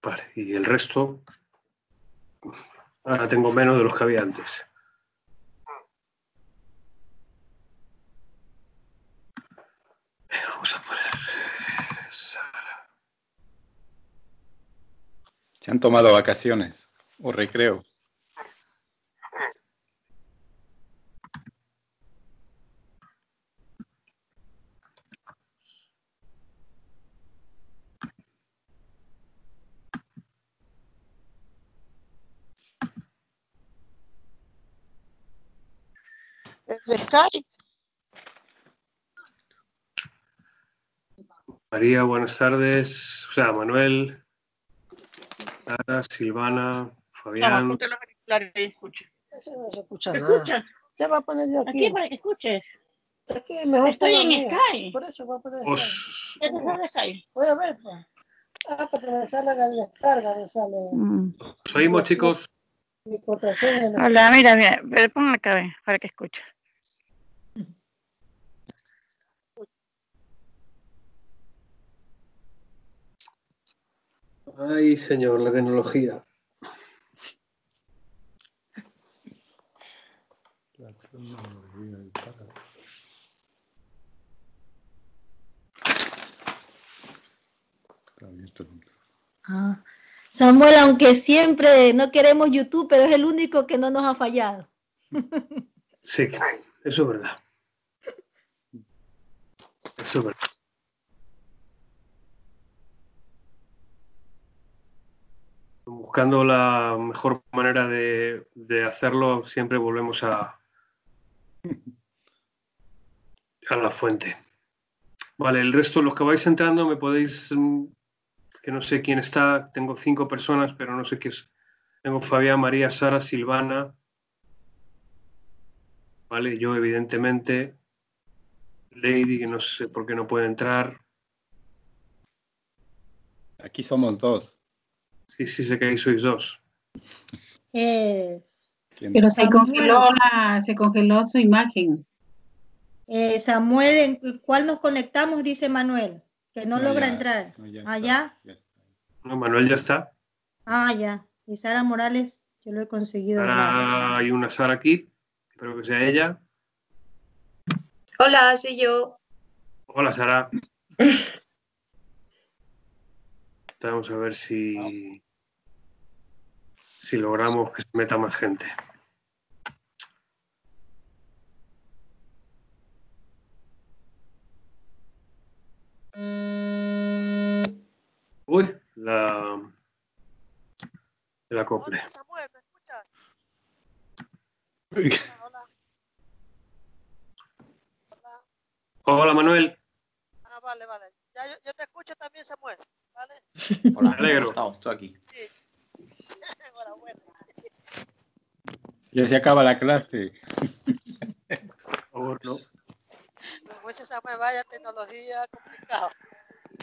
Vale, y el resto, ahora tengo menos de los que había antes. Vamos a poner Sara. Se han tomado vacaciones o recreo. María, buenas tardes. O sea, Manuel, Sara, Silvana, Fabián. Ponte los auriculares y escuches. Eso no se escucha ¿Te nada. escuchas? ¿Qué va a poner yo aquí? Aquí para que escuches. Es que mejor Estoy pongo en mío. Skype. Por eso voy a poner Os... ¿Qué te sale Skype? Voy a ver, pues. Ah, porque me sale la descarga, me sale ¿Os oímos, chicos? mi contraseña. Hola, mira, pero pon acá para que escuches. Ay, señor, la tecnología. Ah. Samuel, aunque siempre no queremos YouTube, pero es el único que no nos ha fallado. Sí, eso es verdad. Eso es verdad. Buscando la mejor manera de hacerlo, siempre volvemos a la fuente. Vale, el resto, los que vais entrando, me podéis... que no sé quién está, tengo 5 personas, pero no sé qué es. Tengo Fabián, María, Sara, Silvana. Vale, yo evidentemente. Lady, que no sé por qué no puede entrar. Aquí somos 2. Sí, sí, sé que ahí sois 2. Pero se congeló su imagen. Samuel, ¿en cuál nos conectamos? Dice Manuel, que no logra entrar. ¿Ya? No, Manuel ya está. Ah, ya. Y Sara Morales, yo lo he conseguido. Ahora hay una Sara aquí. Espero que sea ella. Hola, soy yo. Hola, Sara. Vamos a ver si logramos que se meta más gente. Uy, el acople. Hola, Samuel, ¿me escuchas? Hola. Hola. Hola, Manuel. Ah, vale. Ya, yo te escucho también, Samuel. ¿Vale? Hola, me alegro. ¿cómo estamos? Estoy aquí. Sí. Bueno. Ya se acaba la clase. Por favor, no. Mucho Samuel, vaya tecnología complicado.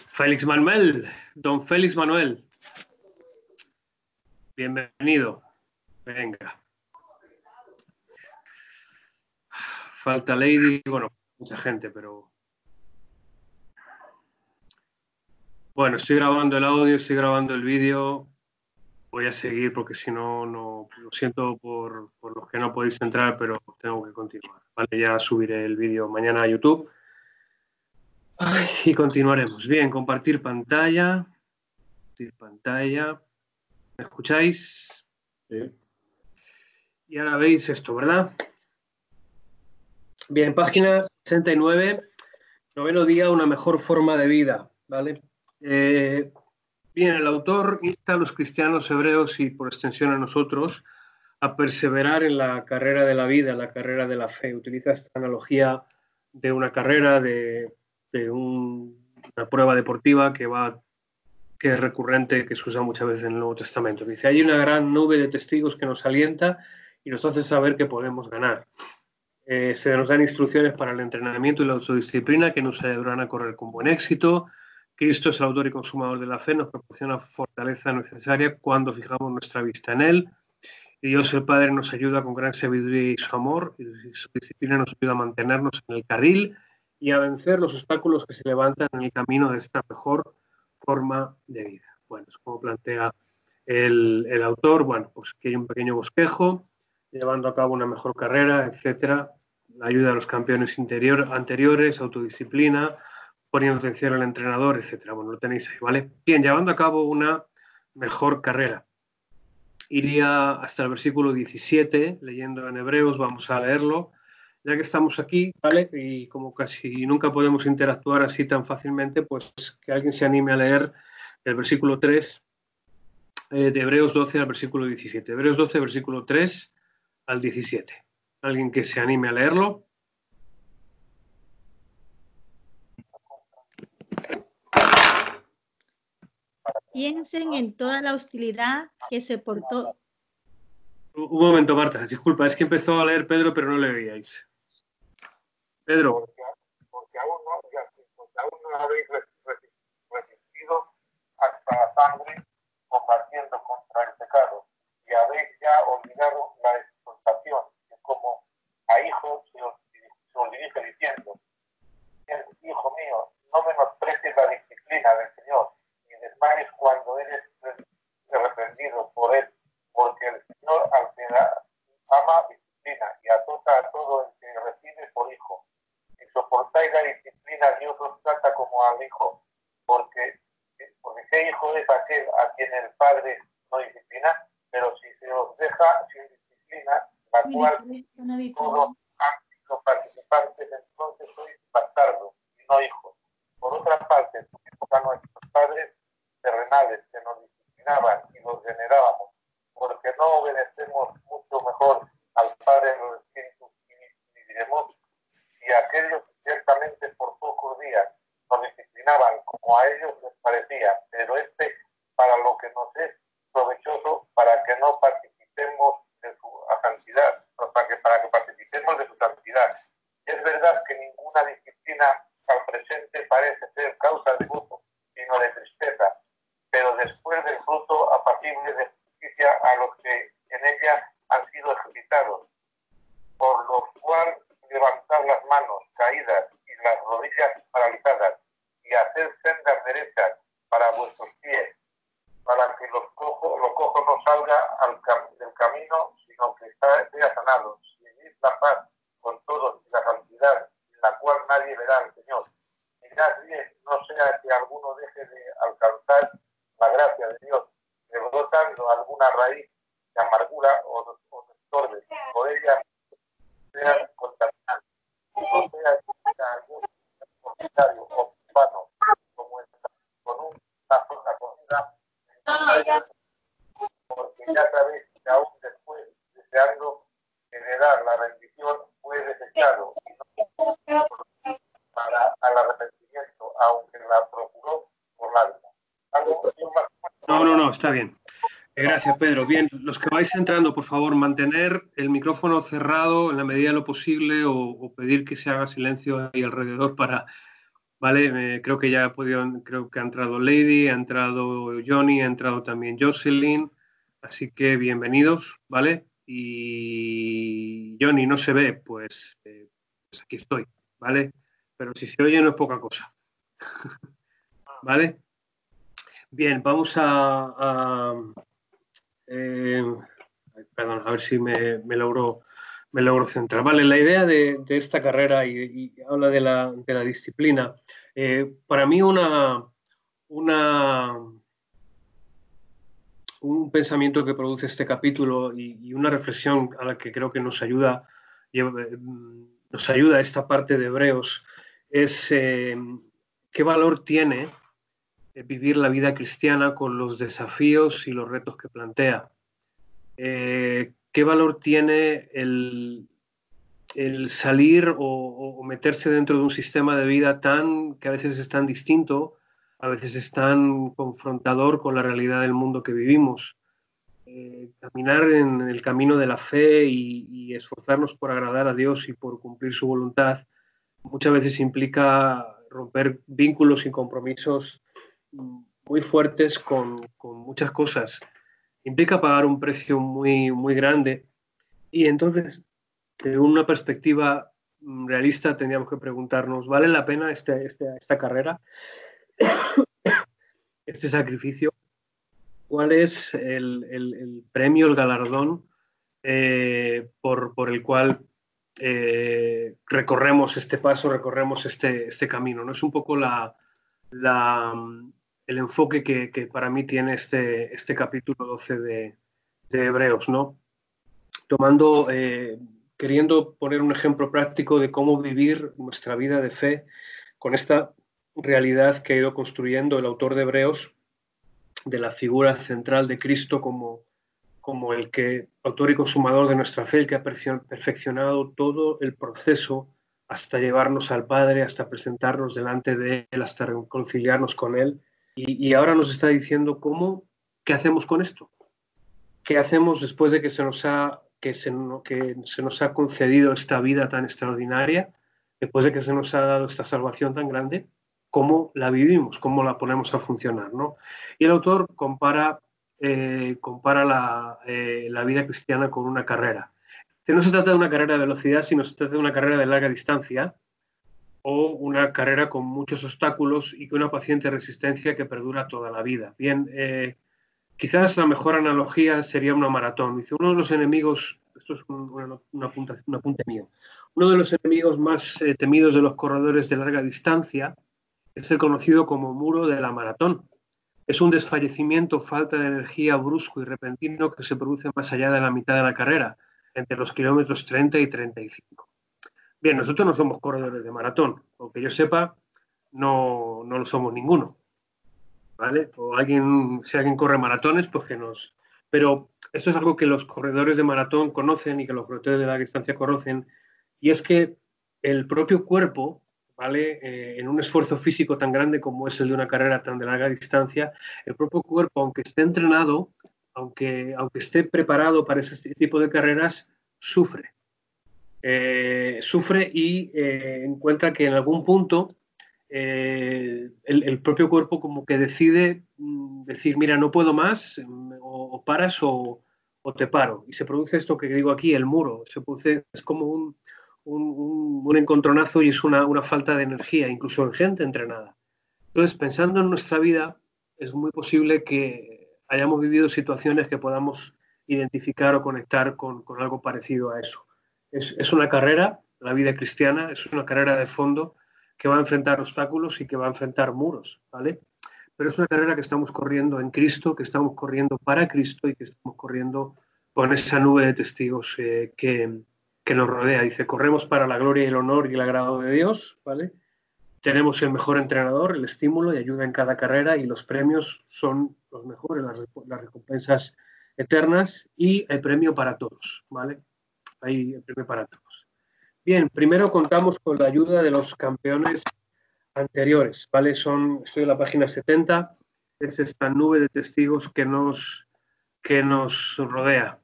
Félix Manuel, don Félix Manuel. Bienvenido. Venga. Falta Lady, bueno, mucha gente, pero... Bueno, estoy grabando el audio, estoy grabando el vídeo. Voy a seguir porque si no, lo siento por los que no podéis entrar, pero tengo que continuar. Vale, ya subiré el vídeo mañana a YouTube. Ay, y continuaremos. Bien, compartir pantalla. Compartir pantalla. ¿Me escucháis? Sí. Y ahora veis esto, ¿verdad? Bien, página 69. Noveno día, una mejor forma de vida. ¿Vale? Bien, el autor insta a los cristianos hebreos y por extensión a nosotros a perseverar en la carrera de la vida, en la carrera de la fe. Utiliza esta analogía de una carrera, de una prueba deportiva que es recurrente, que se usa muchas veces en el Nuevo Testamento. Dice, hay una gran nube de testigos que nos alienta y nos hace saber que podemos ganar. Se nos dan instrucciones para el entrenamiento y la autodisciplina que nos ayudarán a correr con buen éxito. Cristo es el autor y consumador de la fe, nos proporciona fortaleza necesaria cuando fijamos nuestra vista en Él. Y Dios el Padre nos ayuda con gran sabiduría y su amor, y su disciplina nos ayuda a mantenernos en el carril y a vencer los obstáculos que se levantan en el camino de esta mejor forma de vida. bueno, es como plantea el autor, bueno, pues que hay un pequeño bosquejo, llevando a cabo una mejor carrera, etcétera, la ayuda a los campeones anteriores, autodisciplina, poniendo atención al entrenador, etcétera. Bueno, lo tenéis ahí, ¿vale? Bien, llevando a cabo una mejor carrera. Iría hasta el versículo 17, leyendo en Hebreos, vamos a leerlo. Ya que estamos aquí, ¿vale? Y como casi nunca podemos interactuar así tan fácilmente, pues que alguien se anime a leer el versículo 3 de Hebreos 12 al versículo 17. Hebreos 12, versículo 3 al 17. ¿Alguien que se anime a leerlo? Piensen en toda la hostilidad que se portó. Un momento, Marta, disculpa, es que empezó a leer Pedro, pero no le oíais. Pedro. Porque aún no habéis resistido hasta la sangre combatiendo contra el pecado y habéis ya olvidado la exhortación que como a hijos se os dirige diciendo: hijo mío, no menosprecies la disciplina del Señor ni desmayes cuando eres reprendido por él, porque el Señor al que ama disciplina y azota a todo el que recibe por hijo. Si soportáis la disciplina, Dios os trata como al hijo, porque ¿qué hijo es aquel a quien el padre no disciplina? Pero si se os deja sin disciplina, la cual todos han sido participantes, entonces sois bastardos y no hijos. Por otra parte, en su época nuestros padres terrenales que nos disciplinaban y nos venerábamos, porque no obedecemos mucho mejor al Padre en los espíritus y diremos: y aquellos ciertamente por pocos días nos disciplinaban como a ellos les parecía, pero para lo que nos es provechoso, para que no participemos de su santidad, para que participemos de su santidad. Es verdad que ninguna disciplina al presente parece ser causa de gozo, sino de tristeza, pero después del fruto apacible de justicia a los que en ella han sido ejercitados, por lo cual levantar las manos caídas y las rodillas paralizadas y hacer sendas derechas para vuestros pies, para que lo cojo no salga del camino, sino que sea sanado. Seguid la paz con todos y la santidad, en la cual nadie verá al Señor. Mirad bien, no sea que alguno deje de alcanzar la gracia de Dios, brotando alguna raíz de amargura o de estorbe, por ella sea contaminante, no sea que algún comentario o vano, como está con una sola comida, porque ya sabéis que aún después, deseando heredar la bendición, fue desechado y no para al arrepentimiento, aunque la procuró por lágrimas. No, está bien. Gracias, Pedro. Bien, los que vais entrando, por favor, mantener el micrófono cerrado en la medida de lo posible o pedir que se haga silencio ahí alrededor para, ¿vale? Creo que ya creo que ha entrado Lady, ha entrado Johnny, ha entrado también Jocelyn, así que bienvenidos, ¿vale? Y Johnny no se ve, pues aquí estoy, ¿vale? Pero si se oye no es poca cosa, ¿vale? Bien, vamos perdón, a ver si me logro centrar. Vale, la idea de esta carrera y habla de la disciplina. Para mí un pensamiento que produce este capítulo y una reflexión a la que creo que nos ayuda esta parte de Hebreos es qué valor tiene vivir la vida cristiana con los desafíos y los retos que plantea. ¿Qué valor tiene el salir o meterse dentro de un sistema de vida que a veces es tan distinto, a veces es tan confrontador con la realidad del mundo que vivimos? Caminar en el camino de la fe y esforzarnos por agradar a Dios y por cumplir su voluntad muchas veces implica romper vínculos y compromisos muy fuertes con muchas cosas. Implica pagar un precio muy, muy grande y entonces, desde una perspectiva realista, tendríamos que preguntarnos, ¿vale la pena esta carrera? Este sacrificio. cuál es el premio, el galardón por el cual recorremos este paso, recorremos este camino, ¿no? Es un poco el enfoque que para mí tiene este capítulo 12 de Hebreos, ¿no? Queriendo poner un ejemplo práctico de cómo vivir nuestra vida de fe con esta realidad que ha ido construyendo el autor de Hebreos de la figura central de Cristo como el autor y consumador de nuestra fe, el que ha perfeccionado todo el proceso hasta llevarnos al Padre, hasta presentarnos delante de Él, hasta reconciliarnos con Él. Y ahora nos está diciendo qué hacemos con esto. ¿Qué hacemos después de que se nos ha concedido esta vida tan extraordinaria, después de que se nos ha dado esta salvación tan grande? ¿Cómo la vivimos? ¿Cómo la ponemos a funcionar, ¿no? Y el autor compara la vida cristiana con una carrera. Que no se trata de una carrera de velocidad, sino se trata de una carrera de larga distancia o una carrera con muchos obstáculos y con una paciente resistencia que perdura toda la vida. Bien, quizás la mejor analogía sería una maratón. Dice, uno de los enemigos, esto es un apunte mío, uno de los enemigos más temidos de los corredores de larga distancia es el conocido como muro de la maratón. Es un desfallecimiento, falta de energía brusco y repentino que se produce más allá de la mitad de la carrera, entre los kilómetros 30 y 35. Bien, nosotros no somos corredores de maratón, aunque yo sepa, no lo somos ninguno, ¿vale? O si alguien corre maratones, pues que nos... Pero esto es algo que los corredores de maratón conocen y que los corredores de larga distancia conocen, y es que el propio cuerpo, ¿vale? En un esfuerzo físico tan grande como es el de una carrera tan de larga distancia, el propio cuerpo, aunque esté entrenado, aunque esté preparado para ese tipo de carreras, sufre. Sufre y encuentra que en algún punto el propio cuerpo como que decide decir, mira, no puedo más, o paras o te paro. Y se produce esto que digo aquí, el muro. Se produce, es como un encontronazo y es una falta de energía, incluso en gente entrenada. Entonces, pensando en nuestra vida, es muy posible que hayamos vivido situaciones que podamos identificar o conectar con algo parecido a eso. Es una carrera, la vida cristiana, es una carrera de fondo que va a enfrentar obstáculos y que va a enfrentar muros, ¿vale? Pero es una carrera que estamos corriendo en Cristo, que estamos corriendo para Cristo y que estamos corriendo con esa nube de testigos que nos rodea. Dice, corremos para la gloria y el honor y el agrado de Dios, ¿vale? Tenemos el mejor entrenador, el estímulo y ayuda en cada carrera y los premios son los mejores, las recompensas eternas y el premio para todos, ¿vale? Hay el premio para todos. Bien, primero contamos con la ayuda de los campeones anteriores, ¿vale? Estoy en la página 70, es esta nube de testigos que nos rodea.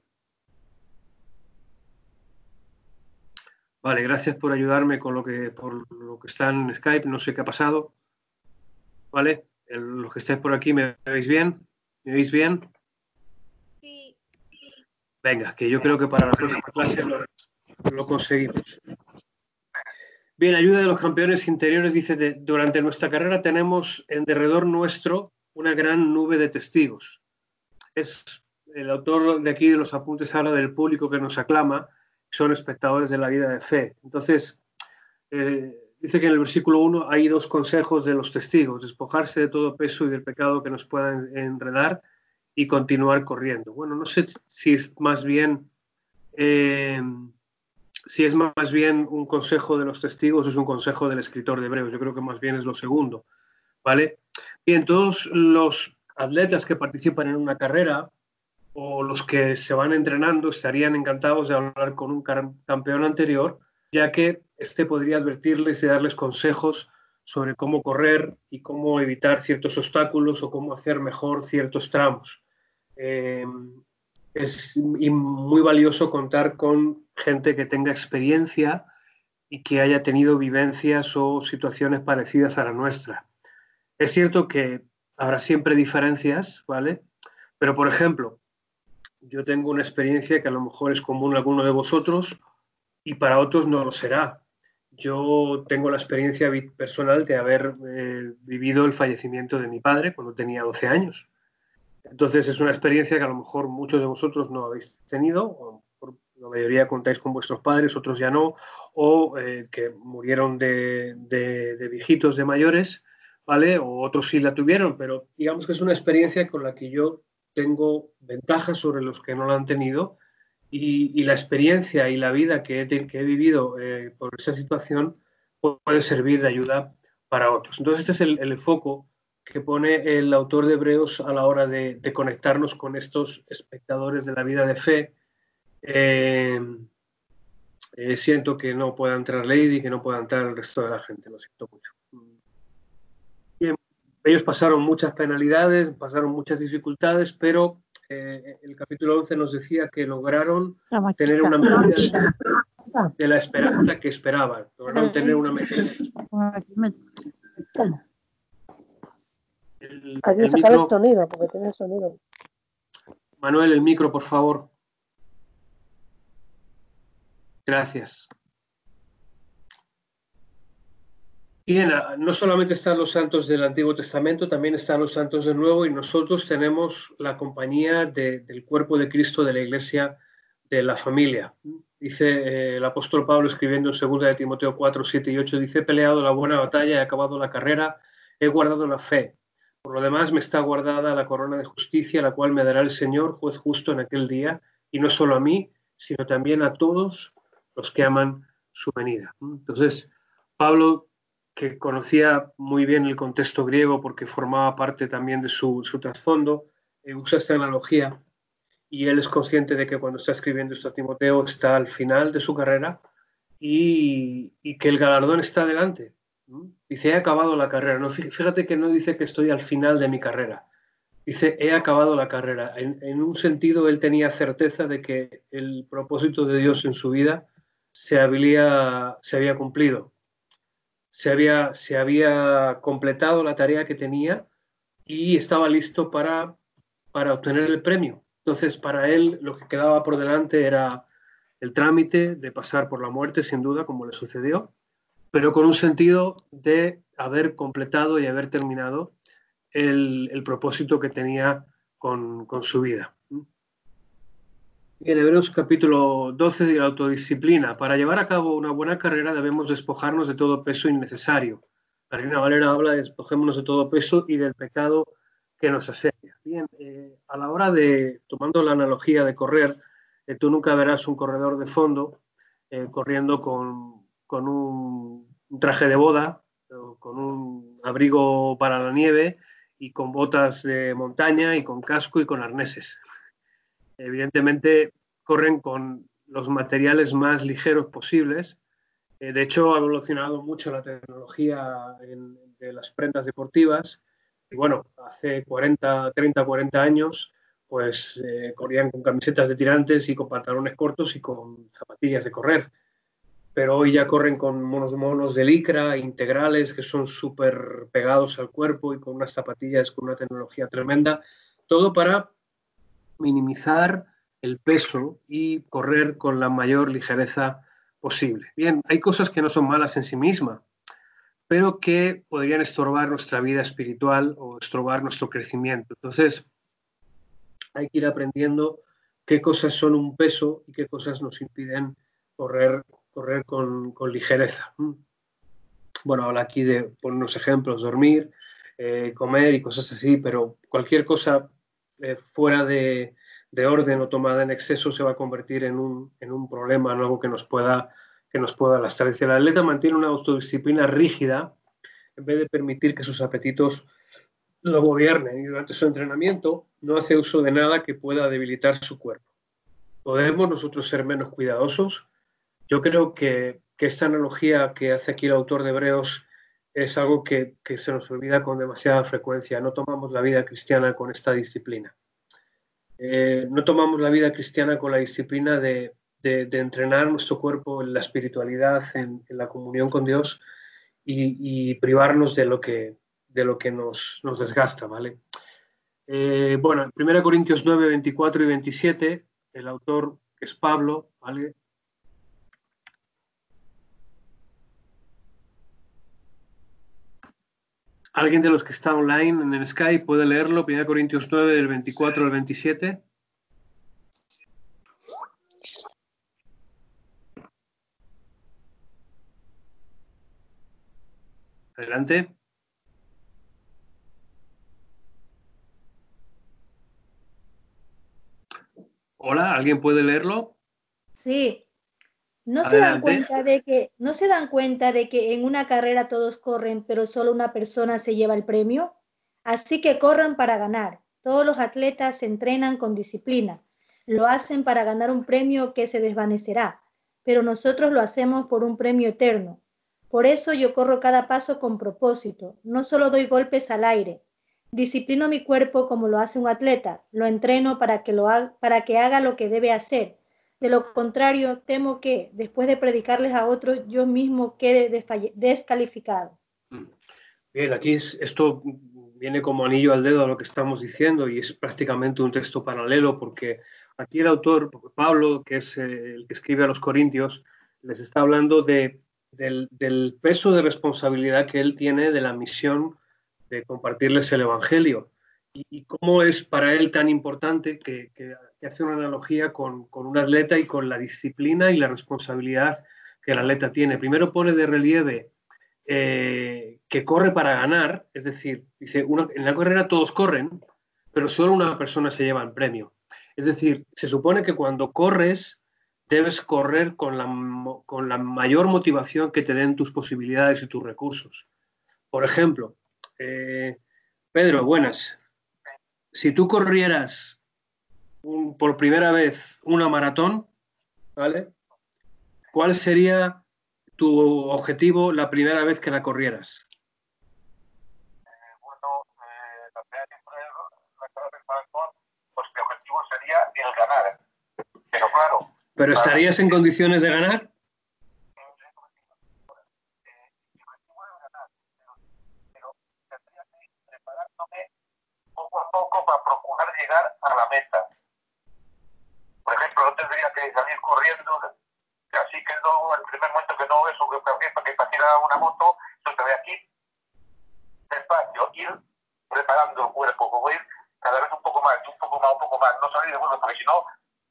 Vale, gracias por ayudarme por lo que está en Skype, no sé qué ha pasado. Vale, los que estáis por aquí, ¿me veis bien? ¿Me veis bien? Sí. Venga, que yo creo que para la próxima clase lo conseguimos. Bien, ayuda de los campeones interiores, dice, durante nuestra carrera tenemos en derredor nuestro una gran nube de testigos. El autor de aquí de los apuntes habla del público que nos aclama, son espectadores de la vida de fe. Entonces, dice que en el versículo 1 hay dos consejos de los testigos, despojarse de todo peso y del pecado que nos pueda enredar y continuar corriendo. Bueno, no sé si es más bien un consejo de los testigos o es un consejo del escritor de Hebreos. Yo creo que más bien es lo segundo, ¿vale? Bien, todos los atletas que participan en una carrera o los que se van entrenando estarían encantados de hablar con un campeón anterior, ya que este podría advertirles y darles consejos sobre cómo correr y cómo evitar ciertos obstáculos o cómo hacer mejor ciertos tramos. Es muy valioso contar con gente que tenga experiencia y que haya tenido vivencias o situaciones parecidas a la nuestra. Es cierto que habrá siempre diferencias, ¿vale? Pero, por ejemplo, yo tengo una experiencia que a lo mejor es común a alguno de vosotros y para otros no lo será. Yo tengo la experiencia personal de haber vivido el fallecimiento de mi padre cuando tenía 12 años. Entonces es una experiencia que a lo mejor muchos de vosotros no habéis tenido, o la mayoría contáis con vuestros padres, otros ya no, o que murieron de viejitos, de mayores, ¿vale? O otros sí la tuvieron, pero digamos que es una experiencia con la que yo tengo ventajas sobre los que no la han tenido, y la experiencia y la vida que he vivido por esa situación puede servir de ayuda para otros. Entonces este es el foco que pone el autor de Hebreos a la hora de conectarnos con estos espectadores de la vida de fe. Siento que no pueda entrar Lady, que no pueda entrar el resto de la gente, lo siento mucho. Bien, ellos pasaron muchas penalidades, pasaron muchas dificultades, pero el capítulo 11 nos decía que lograron tener una medida de la esperanza que esperaban, lograron tener una medida de la esperanza. Hay que sacar el sonido, porque tiene sonido. Manuel, el micro, por favor. Gracias. Bien, no solamente están los santos del Antiguo Testamento, también están los santos del Nuevo, y nosotros tenemos la compañía del cuerpo de Cristo de la Iglesia, de la familia. Dice el apóstol Pablo escribiendo en 2 de Timoteo 4, 7 y 8, dice: he peleado la buena batalla, he acabado la carrera, he guardado la fe. Por lo demás me está guardada la corona de justicia, la cual me dará el Señor, juez justo, en aquel día, y no solo a mí, sino también a todos los que aman su venida. Entonces, Pablo, que conocía muy bien el contexto griego porque formaba parte también de su trasfondo, usa esta analogía, y él es consciente de que cuando está escribiendo esto a Timoteo está al final de su carrera y que el galardón está delante. Dice: he acabado la carrera. No, fíjate que no dice que estoy al final de mi carrera. Dice: he acabado la carrera. En un sentido, él tenía certeza de que el propósito de Dios en su vida se había cumplido. Se había completado la tarea que tenía y estaba listo para obtener el premio. Entonces, para él lo que quedaba por delante era el trámite de pasar por la muerte, sin duda, como le sucedió, pero con un sentido de haber completado y haber terminado el propósito que tenía con su vida. En Hebreos capítulo 12, de la autodisciplina. Para llevar a cabo una buena carrera debemos despojarnos de todo peso innecesario. La Reina Valera habla de despojémonos de todo peso y del pecado que nos asedia. Bien, a la hora de, tomando la analogía de correr, tú nunca verás un corredor de fondo corriendo con un traje de boda, con un abrigo para la nieve y con botas de montaña y con casco y con arneses. Evidentemente corren con los materiales más ligeros posibles. De hecho, ha evolucionado mucho la tecnología de las prendas deportivas. Y bueno, hace 30, 40 años, pues corrían con camisetas de tirantes y con pantalones cortos y con zapatillas de correr. Pero hoy ya corren con unos monos de licra integrales que son súper pegados al cuerpo y con unas zapatillas con una tecnología tremenda. Todo para minimizar el peso y correr con la mayor ligereza posible. Bien, hay cosas que no son malas en sí mismas, pero que podrían estorbar nuestra vida espiritual o estorbar nuestro crecimiento. Entonces, hay que ir aprendiendo qué cosas son un peso y qué cosas nos impiden correr con ligereza. Bueno, habla aquí de poner unos ejemplos: dormir, comer y cosas así, pero cualquier cosa fuera de orden o tomada en exceso se va a convertir en un problema, en algo que nos pueda lastrar. Dice: el atleta mantiene una autodisciplina rígida en vez de permitir que sus apetitos lo gobiernen, y durante su entrenamiento no hace uso de nada que pueda debilitar su cuerpo. ¿Podemos nosotros ser menos cuidadosos? Yo creo que esta analogía que hace aquí el autor de Hebreos es algo que se nos olvida con demasiada frecuencia. No tomamos la vida cristiana con esta disciplina. No tomamos la vida cristiana con la disciplina de entrenar nuestro cuerpo en la espiritualidad, en la comunión con Dios, y privarnos de lo que nos desgasta, ¿vale? Bueno, en 1 Corintios 9, 24 y 27, el autor, que es Pablo, ¿vale?, ¿Alguien de los que está online en el Skype puede leerlo? 1 Corintios 9, del 24 al 27. Adelante. Hola, ¿alguien puede leerlo? Sí. ¿No se dan Adelante. cuenta de que en una carrera todos corren, pero solo una persona se lleva el premio? Así que corran para ganar. Todos los atletas se entrenan con disciplina. Lo hacen para ganar un premio que se desvanecerá, pero nosotros lo hacemos por un premio eterno. Por eso yo corro cada paso con propósito. No solo doy golpes al aire. Disciplino mi cuerpo como lo hace un atleta. Lo entreno para que haga lo que debe hacer. De lo contrario, temo que, después de predicarles a otros, yo mismo quede descalificado. Bien, aquí esto viene como anillo al dedo a lo que estamos diciendo y es prácticamente un texto paralelo porque aquí el autor, Pablo, que es el que escribe a los Corintios, les está hablando del peso de responsabilidad que él tiene de la misión de compartirles el Evangelio y cómo es para él tan importante que hace una analogía con un atleta y con la disciplina y la responsabilidad que el atleta tiene. Primero pone de relieve que corre para ganar, es decir, dice, en la carrera todos corren, pero solo una persona se lleva el premio. Es decir, se supone que cuando corres debes correr con la mayor motivación que te den tus posibilidades y tus recursos. Por ejemplo, Pedro, buenas. Si tú corrieras por primera vez una maratón, ¿vale? ¿Cuál sería tu objetivo la primera vez que la corrieras? La primera vez pues mi objetivo sería el ganar. Pero claro. ¿Pero estarías en condiciones de ganar? Mi objetivo es ganar, pero tendría que ir preparándome poco a poco para procurar llegar a la meta. Por ejemplo, no tendría que salir corriendo, así que no, el primer momento que no eso, que para tirar una moto, yo tendría que ir despacio, ir preparando el cuerpo, como ir cada vez un poco más, no salir de bueno, porque si no,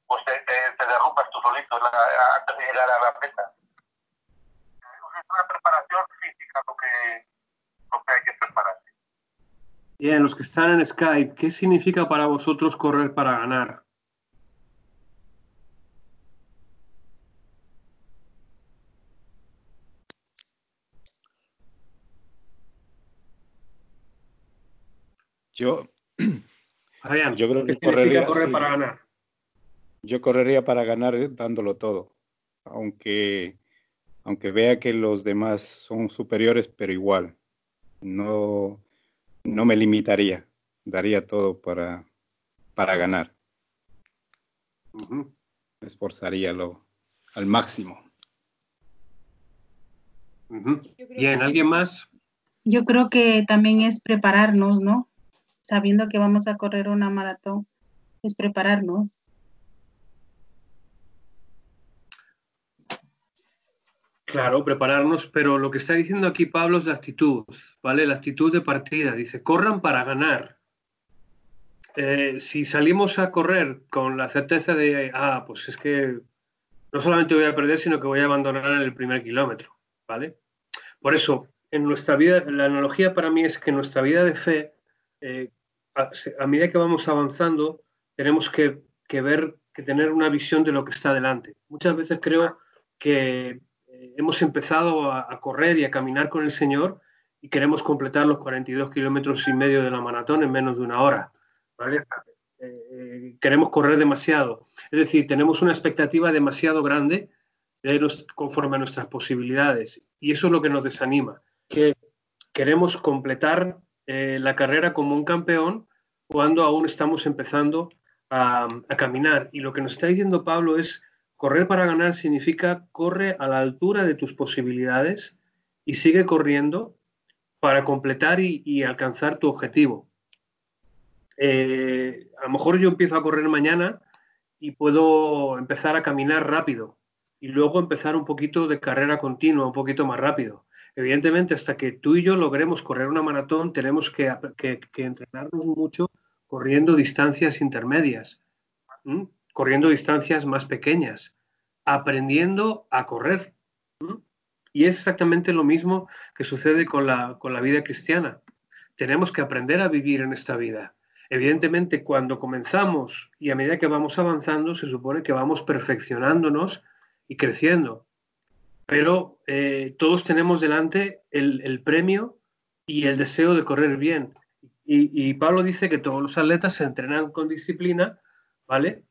pues te derrumbas tú solito antes de llegar a la meta. Es una preparación física lo que hay que prepararse. Bien, los que están en Skype, ¿qué significa para vosotros correr para ganar? Yo Fabián, creo ¿qué que significa correr para ganar? Yo correría para ganar dándolo todo, aunque vea que los demás son superiores, pero igual, no me limitaría, daría todo para ganar. Me esforzaría al máximo. Bien, ¿alguien más? Yo creo que también es prepararnos, ¿no? Sabiendo que vamos a correr una maratón, es prepararnos. Claro, prepararnos, pero lo que está diciendo aquí Pablo es la actitud, ¿vale? La actitud de partida. Dice, corran para ganar. Si salimos a correr con la certeza de, pues es que no solamente voy a perder, sino que voy a abandonar en el primer kilómetro, ¿vale? Por eso, en nuestra vida, la analogía para mí es que en nuestra vida de fe, a medida que vamos avanzando, tenemos que tener una visión de lo que está delante. Muchas veces creo que hemos empezado a correr y a caminar con el Señor y queremos completar los 42 kilómetros y medio de la maratón en menos de una hora, ¿vale? Queremos correr demasiado. Es decir, tenemos una expectativa demasiado grande conforme a nuestras posibilidades. Y eso es lo que nos desanima, que queremos completar la carrera como un campeón cuando aún estamos empezando a caminar. Y lo que nos está diciendo Pablo es, correr para ganar significa corre a la altura de tus posibilidades y sigue corriendo para completar y alcanzar tu objetivo. A lo mejor yo empiezo a correr mañana y puedo empezar a caminar rápido y luego empezar un poquito de carrera continua, un poquito más rápido. Evidentemente, hasta que tú y yo logremos correr una maratón, tenemos que entrenarnos mucho corriendo distancias intermedias, corriendo distancias más pequeñas, aprendiendo a correr. Y es exactamente lo mismo que sucede con la vida cristiana. Tenemos que aprender a vivir en esta vida. Evidentemente, cuando comenzamos y a medida que vamos avanzando, se supone que vamos perfeccionándonos y creciendo. Pero todos tenemos delante el premio y el deseo de correr bien. Y Pablo dice que todos los atletas se entrenan con disciplina, ¿vale?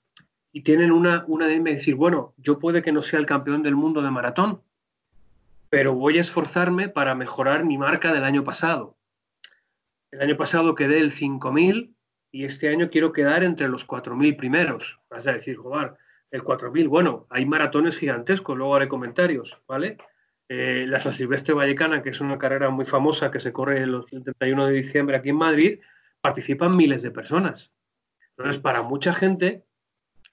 Y tienen una de decir, bueno, yo puede que no sea el campeón del mundo de maratón, pero voy a esforzarme para mejorar mi marca del año pasado. El año pasado quedé el 5.000 y este año quiero quedar entre los 4.000 primeros. Vas a decir, joder, el 4.000, bueno, hay maratones gigantescos, luego haré comentarios, ¿vale? La San Silvestre Vallecana, que es una carrera muy famosa que se corre el 31 de diciembre aquí en Madrid, participan miles de personas. Entonces, para mucha gente,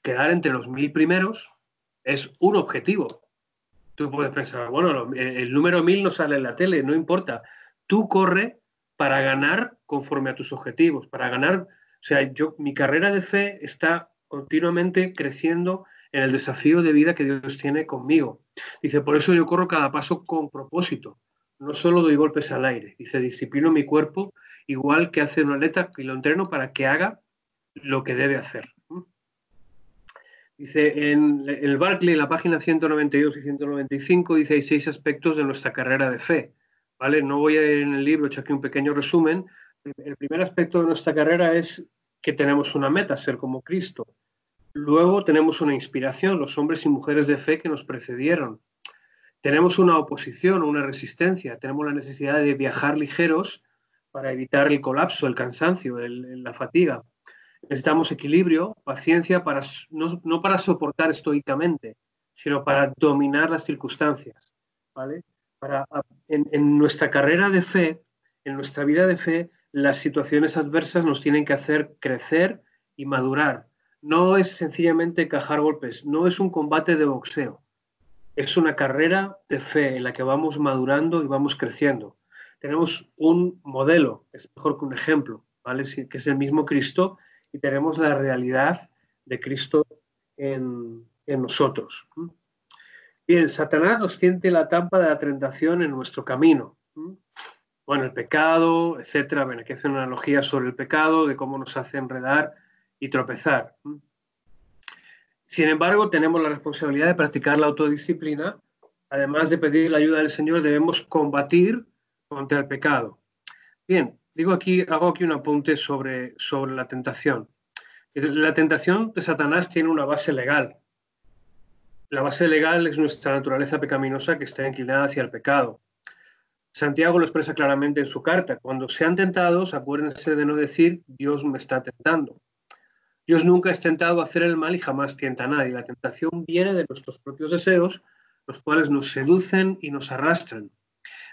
quedar entre los 1.000 primeros es un objetivo. Tú puedes pensar, bueno, el número 1.000 no sale en la tele, no importa. Tú corre para ganar conforme a tus objetivos, para ganar. O sea, mi carrera de fe está continuamente creciendo en el desafío de vida que Dios tiene conmigo. Dice, por eso yo corro cada paso con propósito. No solo doy golpes al aire. Dice, disciplino mi cuerpo igual que hace un atleta y lo entreno para que haga lo que debe hacer. Dice, en el Barclay, la página 192 y 195, dice, hay 6 aspectos de nuestra carrera de fe. ¿Vale? No voy a ir en el libro, he hecho aquí un pequeño resumen. El primer aspecto de nuestra carrera es que tenemos una meta, ser como Cristo. Luego tenemos una inspiración, los hombres y mujeres de fe que nos precedieron. Tenemos una oposición, una resistencia. Tenemos la necesidad de viajar ligeros para evitar el colapso, el cansancio, la fatiga. Necesitamos equilibrio, paciencia, no para soportar estoicamente, sino para dominar las circunstancias, ¿vale? En nuestra carrera de fe, en nuestra vida de fe, las situaciones adversas nos tienen que hacer crecer y madurar. No es sencillamente encajar golpes, no es un combate de boxeo, es una carrera de fe en la que vamos madurando y vamos creciendo. Tenemos un modelo, es mejor que un ejemplo, ¿vale? Que es el mismo Cristo, y tenemos la realidad de Cristo en nosotros. Bien, Satanás nos tiende la trampa de la tentación en nuestro camino. Bueno, el pecado, etcétera. Bueno, aquí hace una analogía sobre el pecado, de cómo nos hace enredar y tropezar. Sin embargo, tenemos la responsabilidad de practicar la autodisciplina. Además de pedir la ayuda del Señor, debemos combatir contra el pecado. Bien, hago aquí un apunte sobre la tentación. La tentación de Satanás tiene una base legal. La base legal es nuestra naturaleza pecaminosa que está inclinada hacia el pecado. Santiago lo expresa claramente en su carta. Cuando sean tentados, acuérdense de no decir Dios me está tentando. Dios nunca es tentado a hacer el mal y jamás tienta a nadie. La tentación viene de nuestros propios deseos, los cuales nos seducen y nos arrastran.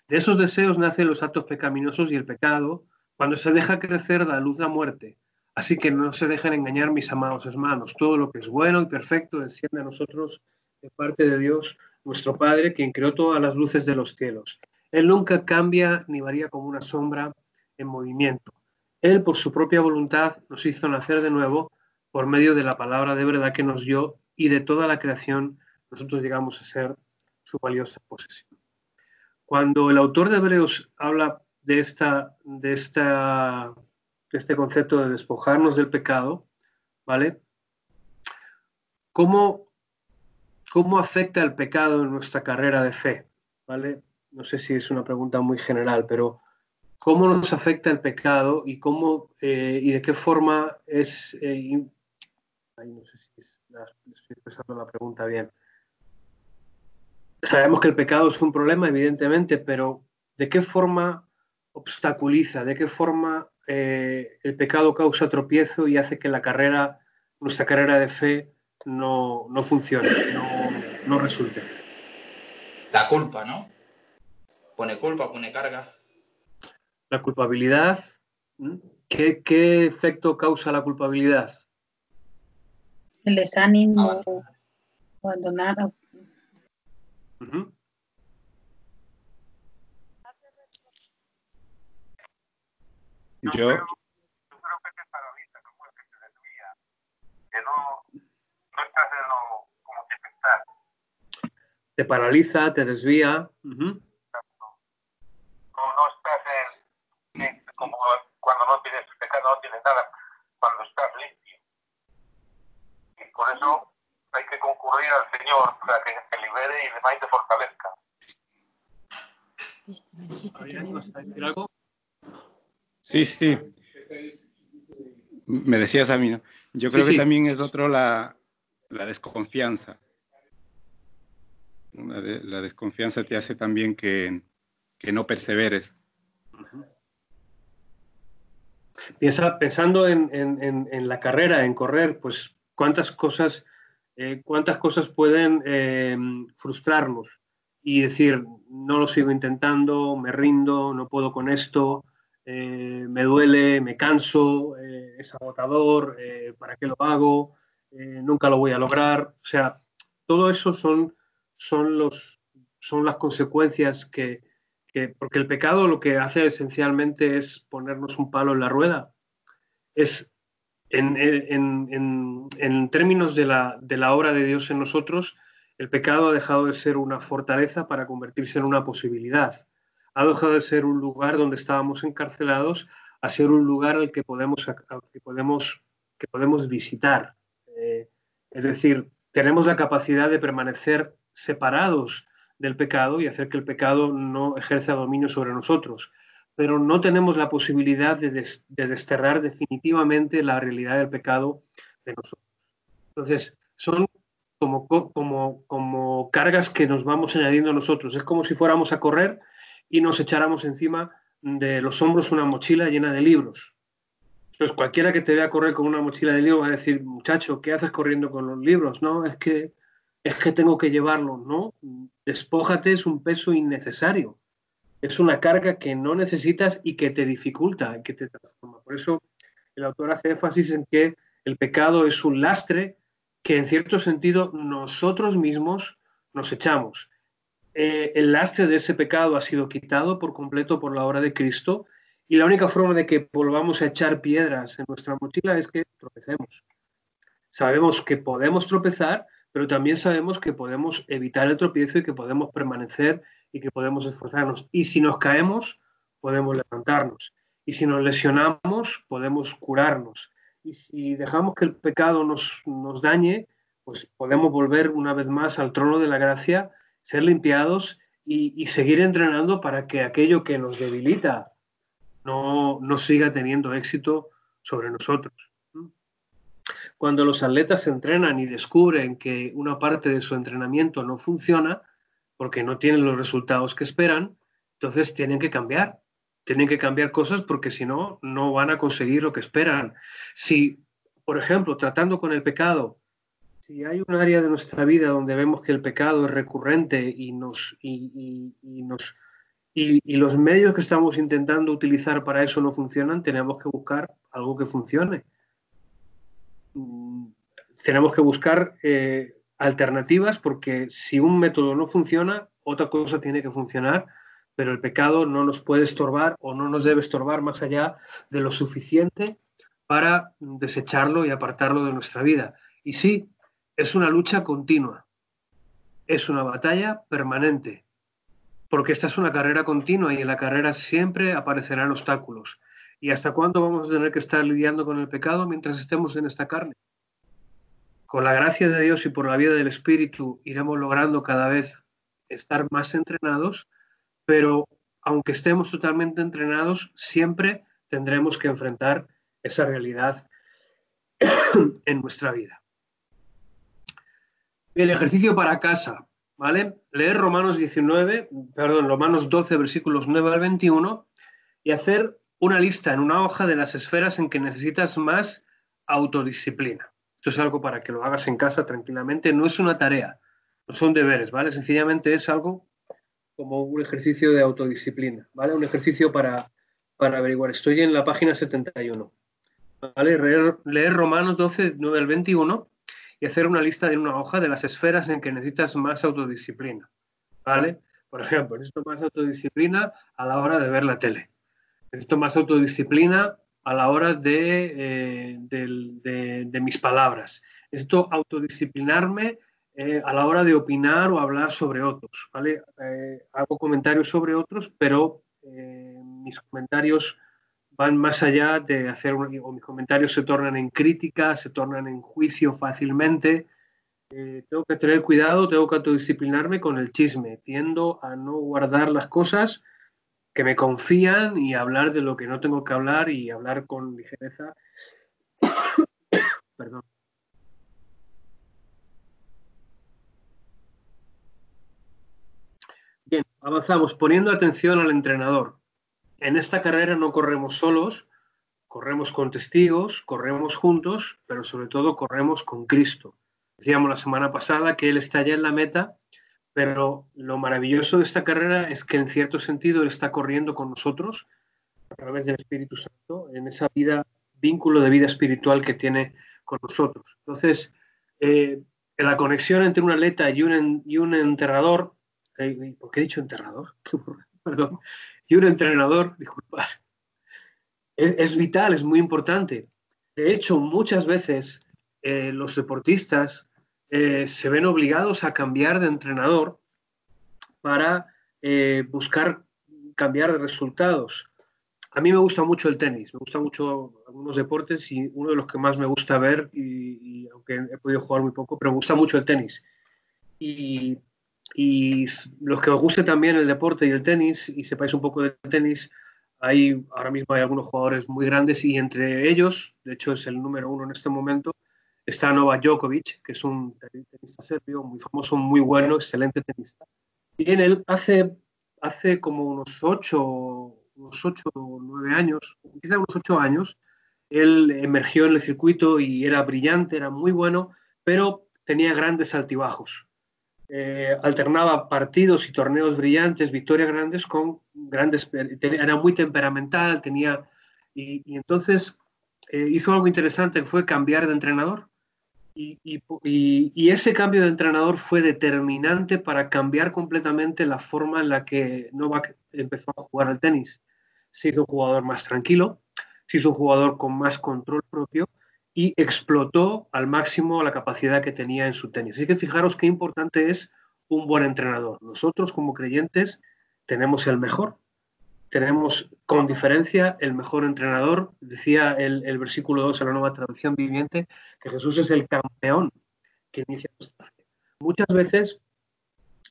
De esos deseos nacen los actos pecaminosos y el pecado. Cuando se deja crecer, da luz la muerte. Así que no se dejen engañar, mis amados hermanos. Todo lo que es bueno y perfecto desciende a nosotros de parte de Dios, nuestro Padre, quien creó todas las luces de los cielos. Él nunca cambia ni varía como una sombra en movimiento. Él, por su propia voluntad, nos hizo nacer de nuevo por medio de la palabra de verdad que nos dio, y de toda la creación nosotros llegamos a ser su valiosa posesión. Cuando el autor de Hebreos habla de este concepto de despojarnos del pecado, ¿vale? ¿Cómo afecta el pecado en nuestra carrera de fe? ¿Vale? No sé si es una pregunta muy general, pero ¿cómo nos afecta el pecado y y de qué forma es... no sé si estoy expresando la pregunta bien. Sabemos que el pecado es un problema, evidentemente, pero ¿de qué forma obstaculiza, de qué forma el pecado causa tropiezo y hace que nuestra carrera de fe no funcione, no resulte? La culpa, ¿no? Pone culpa, pone carga. La culpabilidad, ¿qué efecto causa la culpabilidad? El desánimo, abandonar. Yo, creo que te paraliza, como que te desvía, que no estás en lo como que pensar. Te paraliza, te desvía. No estás como cuando no tienes pecado, no tienes nada, cuando estás limpio. Y por eso hay que concurrir al Señor para que te libere y además te fortalezca. ¿Vas a decir algo? sí, sí. Me decías a mí, ¿no? Yo creo Sí, que sí. también es otro la desconfianza. La desconfianza te hace también que no perseveres. Pensando en la carrera, en correr, pues cuántas cosas pueden frustrarnos y decir, no lo sigo intentando, me rindo, no puedo con esto, me duele, me canso, es agotador, ¿para qué lo hago? Nunca lo voy a lograr. O sea, todo eso son las consecuencias porque el pecado lo que hace esencialmente es ponernos un palo en la rueda. Es en términos de la obra de Dios en nosotros, el pecado ha dejado de ser una fortaleza para convertirse en una posibilidad. Ha dejado de ser un lugar donde estábamos encarcelados a ser un lugar al que podemos visitar. Es decir, tenemos la capacidad de permanecer separados del pecado y hacer que el pecado no ejerza dominio sobre nosotros, pero no tenemos la posibilidad de desterrar definitivamente la realidad del pecado de nosotros. Entonces, son como cargas que nos vamos añadiendo nosotros. Es como si fuéramos a correr y nos echáramos encima de los hombros una mochila llena de libros. Entonces, cualquiera que te vea correr con una mochila de libros va a decir, muchacho, ¿qué haces corriendo con los libros? No, es que tengo que llevarlo, ¿no? Despójate, es un peso innecesario. Es una carga que no necesitas y que te dificulta, que te transforma. Por eso el autor hace énfasis en que el pecado es un lastre que en cierto sentido nosotros mismos nos echamos. El lastre de ese pecado ha sido quitado por completo por la obra de Cristo y la única forma de que volvamos a echar piedras en nuestra mochila es que tropecemos. Sabemos que podemos tropezar, pero también sabemos que podemos evitar el tropiezo y que podemos permanecer y que podemos esforzarnos. Y si nos caemos, podemos levantarnos. Y si nos lesionamos, podemos curarnos. Y si dejamos que el pecado nos dañe, pues podemos volver una vez más al trono de la gracia, ser limpiados y seguir entrenando para que aquello que nos debilita no siga teniendo éxito sobre nosotros. Cuando los atletas se entrenan y descubren que una parte de su entrenamiento no funciona porque no tienen los resultados que esperan, entonces tienen que cambiar cosas porque si no, no van a conseguir lo que esperan. Si, por ejemplo, tratando con el pecado, si hay un área de nuestra vida donde vemos que el pecado es recurrente y los medios que estamos intentando utilizar para eso no funcionan, tenemos que buscar algo que funcione. Tenemos que buscar alternativas porque si un método no funciona, otra cosa tiene que funcionar, pero el pecado no nos puede estorbar o no nos debe estorbar más allá de lo suficiente para desecharlo y apartarlo de nuestra vida. Y sí, es una lucha continua, es una batalla permanente, porque esta es una carrera continua y en la carrera siempre aparecerán obstáculos. ¿Y hasta cuándo vamos a tener que estar lidiando con el pecado mientras estemos en esta carne? Con la gracia de Dios y por la vida del Espíritu iremos logrando cada vez estar más entrenados, pero aunque estemos totalmente entrenados, siempre tendremos que enfrentar esa realidad en nuestra vida. El ejercicio para casa, ¿vale? Leer Romanos 12, versículos 9 al 21 y hacer una lista en una hoja de las esferas en que necesitas más autodisciplina. Esto es algo para que lo hagas en casa tranquilamente. No es una tarea, no son deberes, ¿vale? Sencillamente es algo como un ejercicio de autodisciplina, ¿vale? Un ejercicio para averiguar. Estoy en la página 71, ¿vale? Leer Romanos 12, 9 al 21 y hacer una lista en una hoja de las esferas en que necesitas más autodisciplina, ¿vale? Por ejemplo, necesito más autodisciplina a la hora de ver la tele. Necesito más autodisciplina a la hora de mis palabras. Necesito autodisciplinarme a la hora de opinar o hablar sobre otros, ¿vale? Hago comentarios sobre otros, pero mis comentarios van más allá de o mis comentarios se tornan en crítica, se tornan en juicio fácilmente. Tengo que tener cuidado, tengo que autodisciplinarme con el chisme. Tiendo a no guardar las cosas que me confían y hablar de lo que no tengo que hablar y hablar con ligereza. Perdón. Bien, avanzamos poniendo atención al entrenador. En esta carrera no corremos solos, corremos con testigos, corremos juntos, pero sobre todo corremos con Cristo. Decíamos la semana pasada que Él está ya en la meta, pero lo maravilloso de esta carrera es que en cierto sentido Él está corriendo con nosotros a través del Espíritu Santo en esa vínculo de vida espiritual que tiene con nosotros. Entonces, la conexión entre un atleta y un entrenador, ¿por qué he dicho enterrador? Perdón. Y un entrenador, disculpad, es vital, es muy importante. De hecho, muchas veces los deportistas se ven obligados a cambiar de entrenador para buscar cambiar de resultados. A mí me gusta mucho el tenis, me gusta mucho algunos deportes y uno de los que más me gusta ver, y aunque he podido jugar muy poco, pero me gusta mucho el tenis. Y los que os guste también el deporte y el tenis y sepáis un poco de tenis, ahora mismo hay algunos jugadores muy grandes y entre ellos, de hecho es el número 1 en este momento, está Novak Djokovic, que es un tenista serbio muy famoso, muy bueno, excelente tenista. Y en él hace como unos 8 o 9 años, quizá unos 8 años, él emergió en el circuito y era brillante, era muy bueno, pero tenía grandes altibajos. Alternaba partidos y torneos brillantes, victorias grandes con grandes, era muy temperamental, y entonces hizo algo interesante, que fue cambiar de entrenador. Y ese cambio de entrenador fue determinante para cambiar completamente la forma en la que Novak empezó a jugar al tenis. Se hizo un jugador más tranquilo, se hizo un jugador con más control propio y explotó al máximo la capacidad que tenía en su tenis. Así que fijaros qué importante es un buen entrenador. Nosotros como creyentes tenemos el mejor, tenemos con diferencia el mejor entrenador. Decía el versículo 2 en la Nueva Traducción Viviente que Jesús es el campeón que inicia nuestra fe. Muchas veces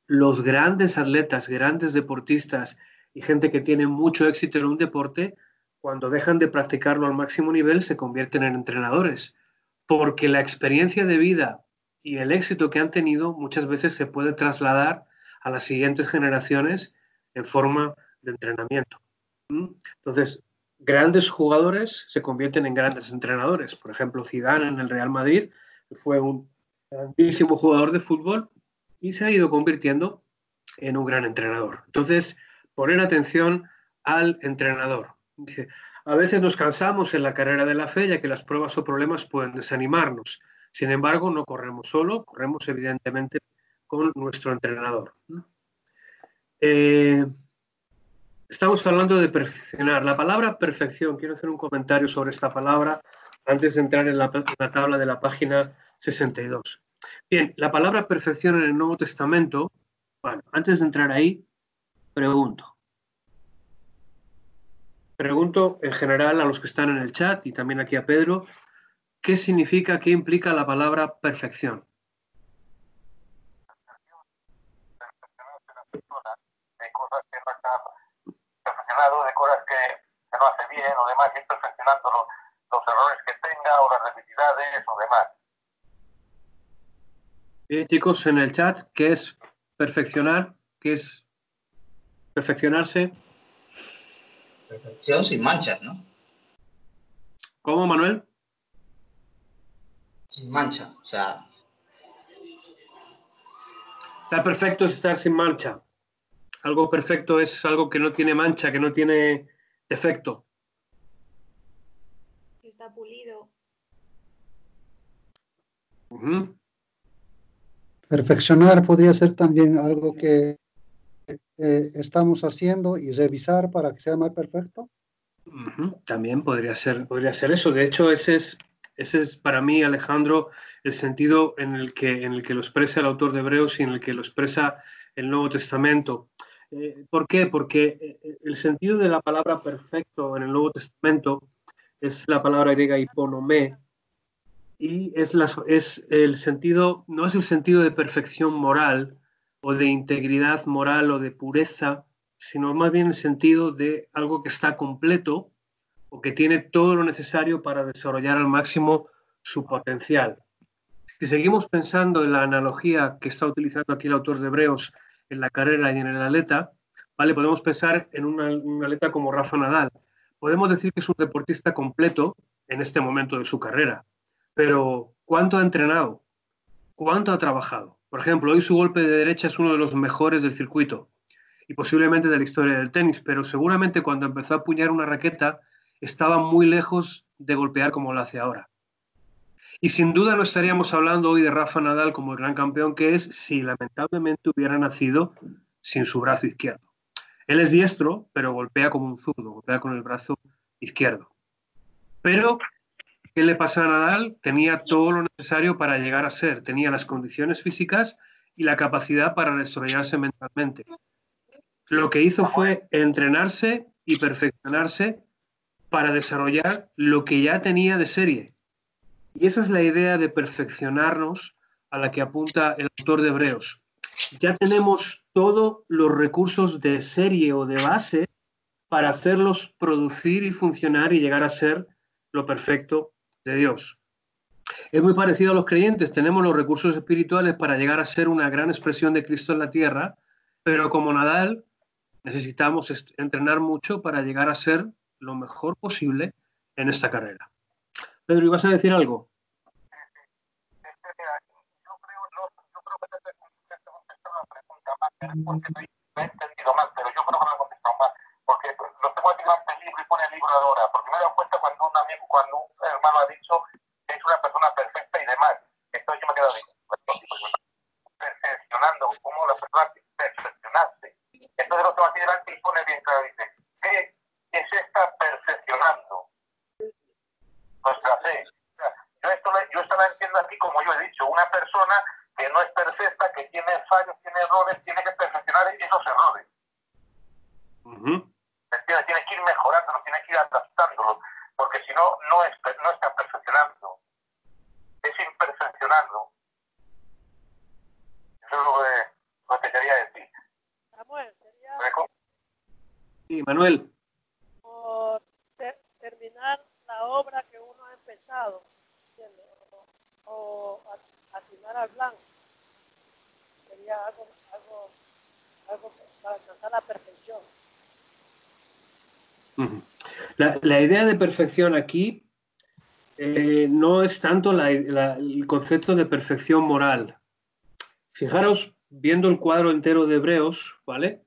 los grandes atletas, grandes deportistas y gente que tiene mucho éxito en un deporte, cuando dejan de practicarlo al máximo nivel, se convierten en entrenadores, porque la experiencia de vida y el éxito que han tenido muchas veces se puede trasladar a las siguientes generaciones en forma de entrenamiento. Entonces, grandes jugadores se convierten en grandes entrenadores. Por ejemplo, Zidane en el Real Madrid fue un grandísimo jugador de fútbol y se ha ido convirtiendo en un gran entrenador. Entonces, poner atención al entrenador. A veces nos cansamos en la carrera de la fe, ya que las pruebas o problemas pueden desanimarnos. Sin embargo, no corremos solo, corremos evidentemente con nuestro entrenador. Estamos hablando de perfeccionar. La palabra perfección, quiero hacer un comentario sobre esta palabra antes de entrar en la tabla de la página 62. Bien, la palabra perfección en el Nuevo Testamento, bueno, antes de entrar ahí, pregunto en general a los que están en el chat y también aquí a Pedro, ¿qué significa, qué implica la palabra perfección? De cosas que no está perfeccionado, de cosas que no hace bien o demás, ir perfeccionando los errores que tenga o las debilidades o demás. Bien, chicos, en el chat, ¿qué es perfeccionar? ¿Qué es perfeccionarse? Perfección sin manchas, ¿no? ¿Cómo, Manuel? Sin mancha, o sea... Estar perfecto es estar sin mancha. Algo perfecto es algo que no tiene mancha, que no tiene defecto. Está pulido. Perfeccionar podría ser también algo que estamos haciendo y revisar para que sea más perfecto. También podría ser eso. De hecho, ese es para mí, Alejandro, el sentido en el que lo expresa el autor de Hebreos y en el que lo expresa el Nuevo Testamento. ¿Por qué? Porque el sentido de la palabra perfecto en el Nuevo Testamento es la palabra griega hiponomé, y es el sentido, no es el sentido de perfección moral o de integridad moral o de pureza, sino más bien el sentido de algo que está completo o que tiene todo lo necesario para desarrollar al máximo su potencial. Si seguimos pensando en la analogía que está utilizando aquí el autor de Hebreos en la carrera y en el atleta, ¿vale? Podemos pensar en un atleta como Rafa Nadal. Podemos decir que es un deportista completo en este momento de su carrera, pero ¿cuánto ha entrenado? ¿Cuánto ha trabajado? Por ejemplo, hoy su golpe de derecha es uno de los mejores del circuito y posiblemente de la historia del tenis, pero seguramente cuando empezó a apuñar una raqueta estaba muy lejos de golpear como lo hace ahora. Y sin duda no estaríamos hablando hoy de Rafa Nadal como el gran campeón que es si lamentablemente hubiera nacido sin su brazo izquierdo. Él es diestro, pero golpea como un zurdo, golpea con el brazo izquierdo. Pero, ¿qué le pasa a Nadal? Tenía todo lo necesario para llegar a ser, tenía las condiciones físicas y la capacidad para desarrollarse mentalmente. Lo que hizo fue entrenarse y perfeccionarse para desarrollar lo que ya tenía de serie. Y esa es la idea de perfeccionarnos a la que apunta el autor de Hebreos. Ya tenemos todos los recursos de serie o de base para hacerlos producir y funcionar y llegar a ser lo perfecto de Dios. Es muy parecido a los creyentes, tenemos los recursos espirituales para llegar a ser una gran expresión de Cristo en la tierra, pero como Nadal necesitamos entrenar mucho para llegar a ser lo mejor posible en esta carrera. Pedro, ¿ibas a decir algo? Porque me he entendido mal, pero yo creo que me he contestado mal, porque lo tengo aquí delante el libro y pone el libro de ahora, porque me he dado cuenta cuando un amigo, cuando un hermano ha dicho que es una persona perfecta y demás, entonces yo me he quedado perfeccionando, como la persona perfeccionarse. Entonces lo tengo aquí delante y pone bien claro, dice, ¿qué es esta perfeccionando? Nuestra fe. O sea, yo esto la entiendo aquí como yo he dicho, una persona que no es perfecta, que tiene fallos, tiene errores, tiene que perfeccionar esos errores. Tiene que ir mejorándolos, tiene que ir adaptándolos, porque si no, no está perfeccionando, es imperfeccionando. Eso es lo que quería decir. Samuel, sería Sí, Manuel. por terminar la obra que uno ha empezado, ¿entiendes? O atinar al blanco. Sería algo para alcanzar la perfección. La idea de perfección aquí no es tanto el concepto de perfección moral. Fijaros, viendo el cuadro entero de Hebreos, ¿vale?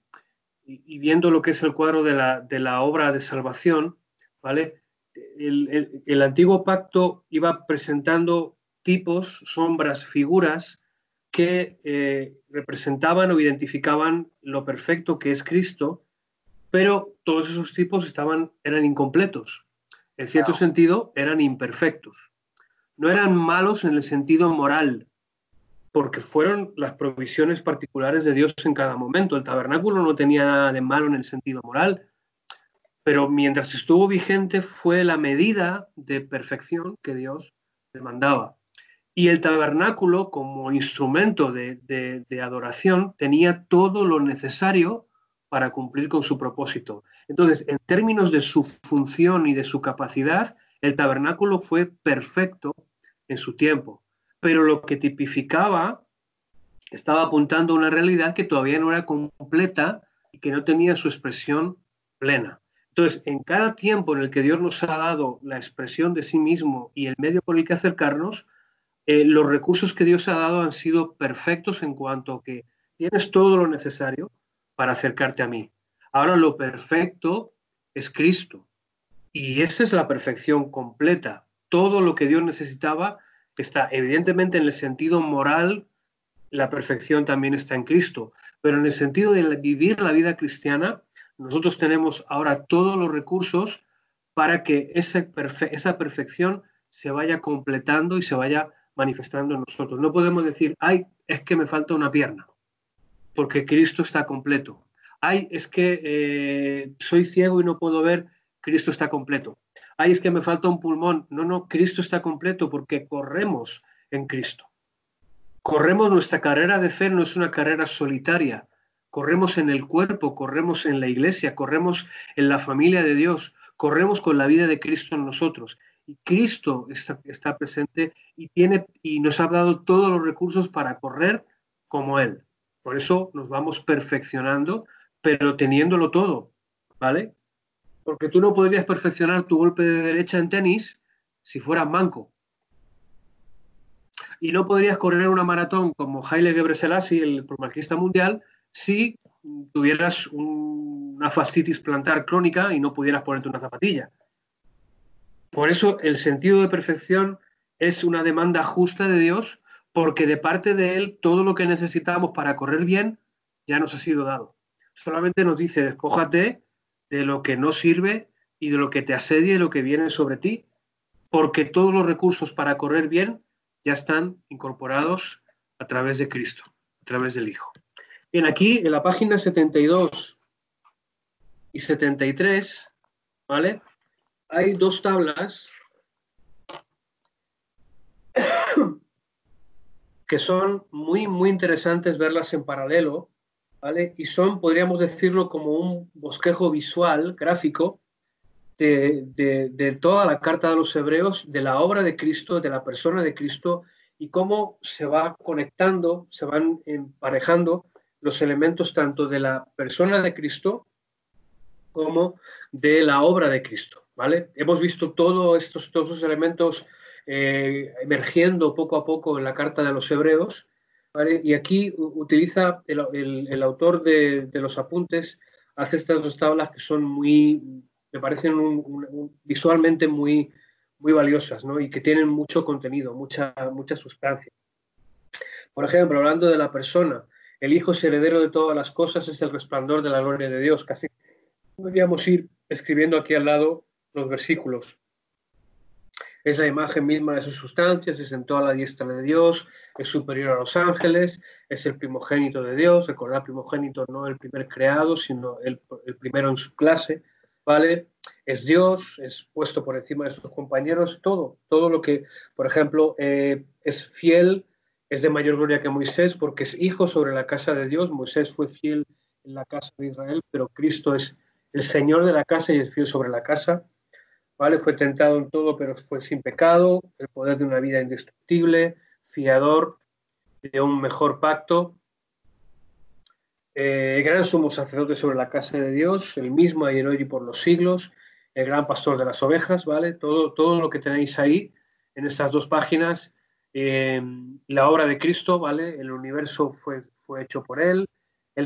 Y viendo lo que es el cuadro de la obra de salvación, ¿vale? El antiguo pacto iba presentando tipos, sombras, figuras que representaban o identificaban lo perfecto que es Cristo, pero todos esos tipos eran incompletos. En cierto sentido, eran imperfectos. No eran malos en el sentido moral, porque fueron las provisiones particulares de Dios en cada momento. El tabernáculo no tenía nada de malo en el sentido moral, pero mientras estuvo vigente fue la medida de perfección que Dios demandaba. Y el tabernáculo, como instrumento de adoración, tenía todo lo necesario para cumplir con su propósito. Entonces, en términos de su función y de su capacidad, el tabernáculo fue perfecto en su tiempo. Pero lo que tipificaba estaba apuntando a una realidad que todavía no era completa y que no tenía su expresión plena. Entonces, en cada tiempo en el que Dios nos ha dado la expresión de sí mismo y el medio por el que acercarnos, los recursos que Dios ha dado han sido perfectos en cuanto a que tienes todo lo necesario para acercarte a mí. Ahora lo perfecto es Cristo y esa es la perfección completa. Todo lo que Dios necesitaba está evidentemente en el sentido moral, la perfección también está en Cristo, pero en el sentido de vivir la vida cristiana, nosotros tenemos ahora todos los recursos para que esa perfección se vaya completando y se vaya manifestando en nosotros. No podemos decir, ay, es que me falta una pierna, porque Cristo está completo. Ay, es que soy ciego y no puedo ver, Cristo está completo. Ay, es que me falta un pulmón. No, no, Cristo está completo porque corremos en Cristo. Corremos, nuestra carrera de fe no es una carrera solitaria. Corremos en el cuerpo, corremos en la iglesia, corremos en la familia de Dios, corremos con la vida de Cristo en nosotros. Y Cristo está presente y nos ha dado todos los recursos para correr como Él. Por eso nos vamos perfeccionando, pero teniéndolo todo, ¿vale? Porque tú no podrías perfeccionar tu golpe de derecha en tenis si fueras manco. Y no podrías correr una maratón como Haile Gebrselassie, el cronometrista mundial, si tuvieras una fascitis plantar crónica y no pudieras ponerte una zapatilla. Por eso el sentido de perfección es una demanda justa de Dios, porque de parte de Él todo lo que necesitamos para correr bien ya nos ha sido dado. Solamente nos dice, despójate de lo que no sirve y de lo que te asedia y lo que viene sobre ti, porque todos los recursos para correr bien ya están incorporados a través de Cristo, a través del Hijo. Bien, aquí en la página 72 y 73, ¿vale? Hay dos tablas que son muy, muy interesantes verlas en paralelo, ¿vale? Y son, podríamos decirlo, como un bosquejo visual, gráfico, de toda la carta de los Hebreos, de la obra de Cristo, de la persona de Cristo, y cómo se va conectando, se van emparejando los elementos tanto de la persona de Cristo como de la obra de Cristo, ¿vale? Hemos visto todos esos elementos emergiendo poco a poco en la carta de los Hebreos, ¿vale? Y aquí utiliza el autor de los apuntes, hace estas dos tablas que son muy, me parecen visualmente muy, muy valiosas, ¿no? Y que tienen mucho contenido, mucha sustancia. Por ejemplo, hablando de la persona, el Hijo es heredero de todas las cosas, es el resplandor de la gloria de Dios. Casi podríamos ir escribiendo aquí al lado los versículos. Es la imagen misma de sus sustancias, se sentó a la diestra de Dios, es superior a los ángeles, es el primogénito de Dios. Recordad, primogénito no el primer creado, sino el primero en su clase, ¿vale? Es Dios, es puesto por encima de sus compañeros, todo lo que, por ejemplo, es fiel, es de mayor gloria que Moisés, porque es hijo sobre la casa de Dios. Moisés fue fiel en la casa de Israel, pero Cristo es el Señor de la casa y es fiel sobre la casa, ¿vale? Fue tentado en todo, pero fue sin pecado, el poder de una vida indestructible, fiador de un mejor pacto, gran sumo sacerdote sobre la casa de Dios, el mismo ayer, hoy y por los siglos, el gran pastor de las ovejas, ¿vale? Todo lo que tenéis ahí en estas dos páginas, la obra de Cristo, ¿vale? El universo fue hecho por Él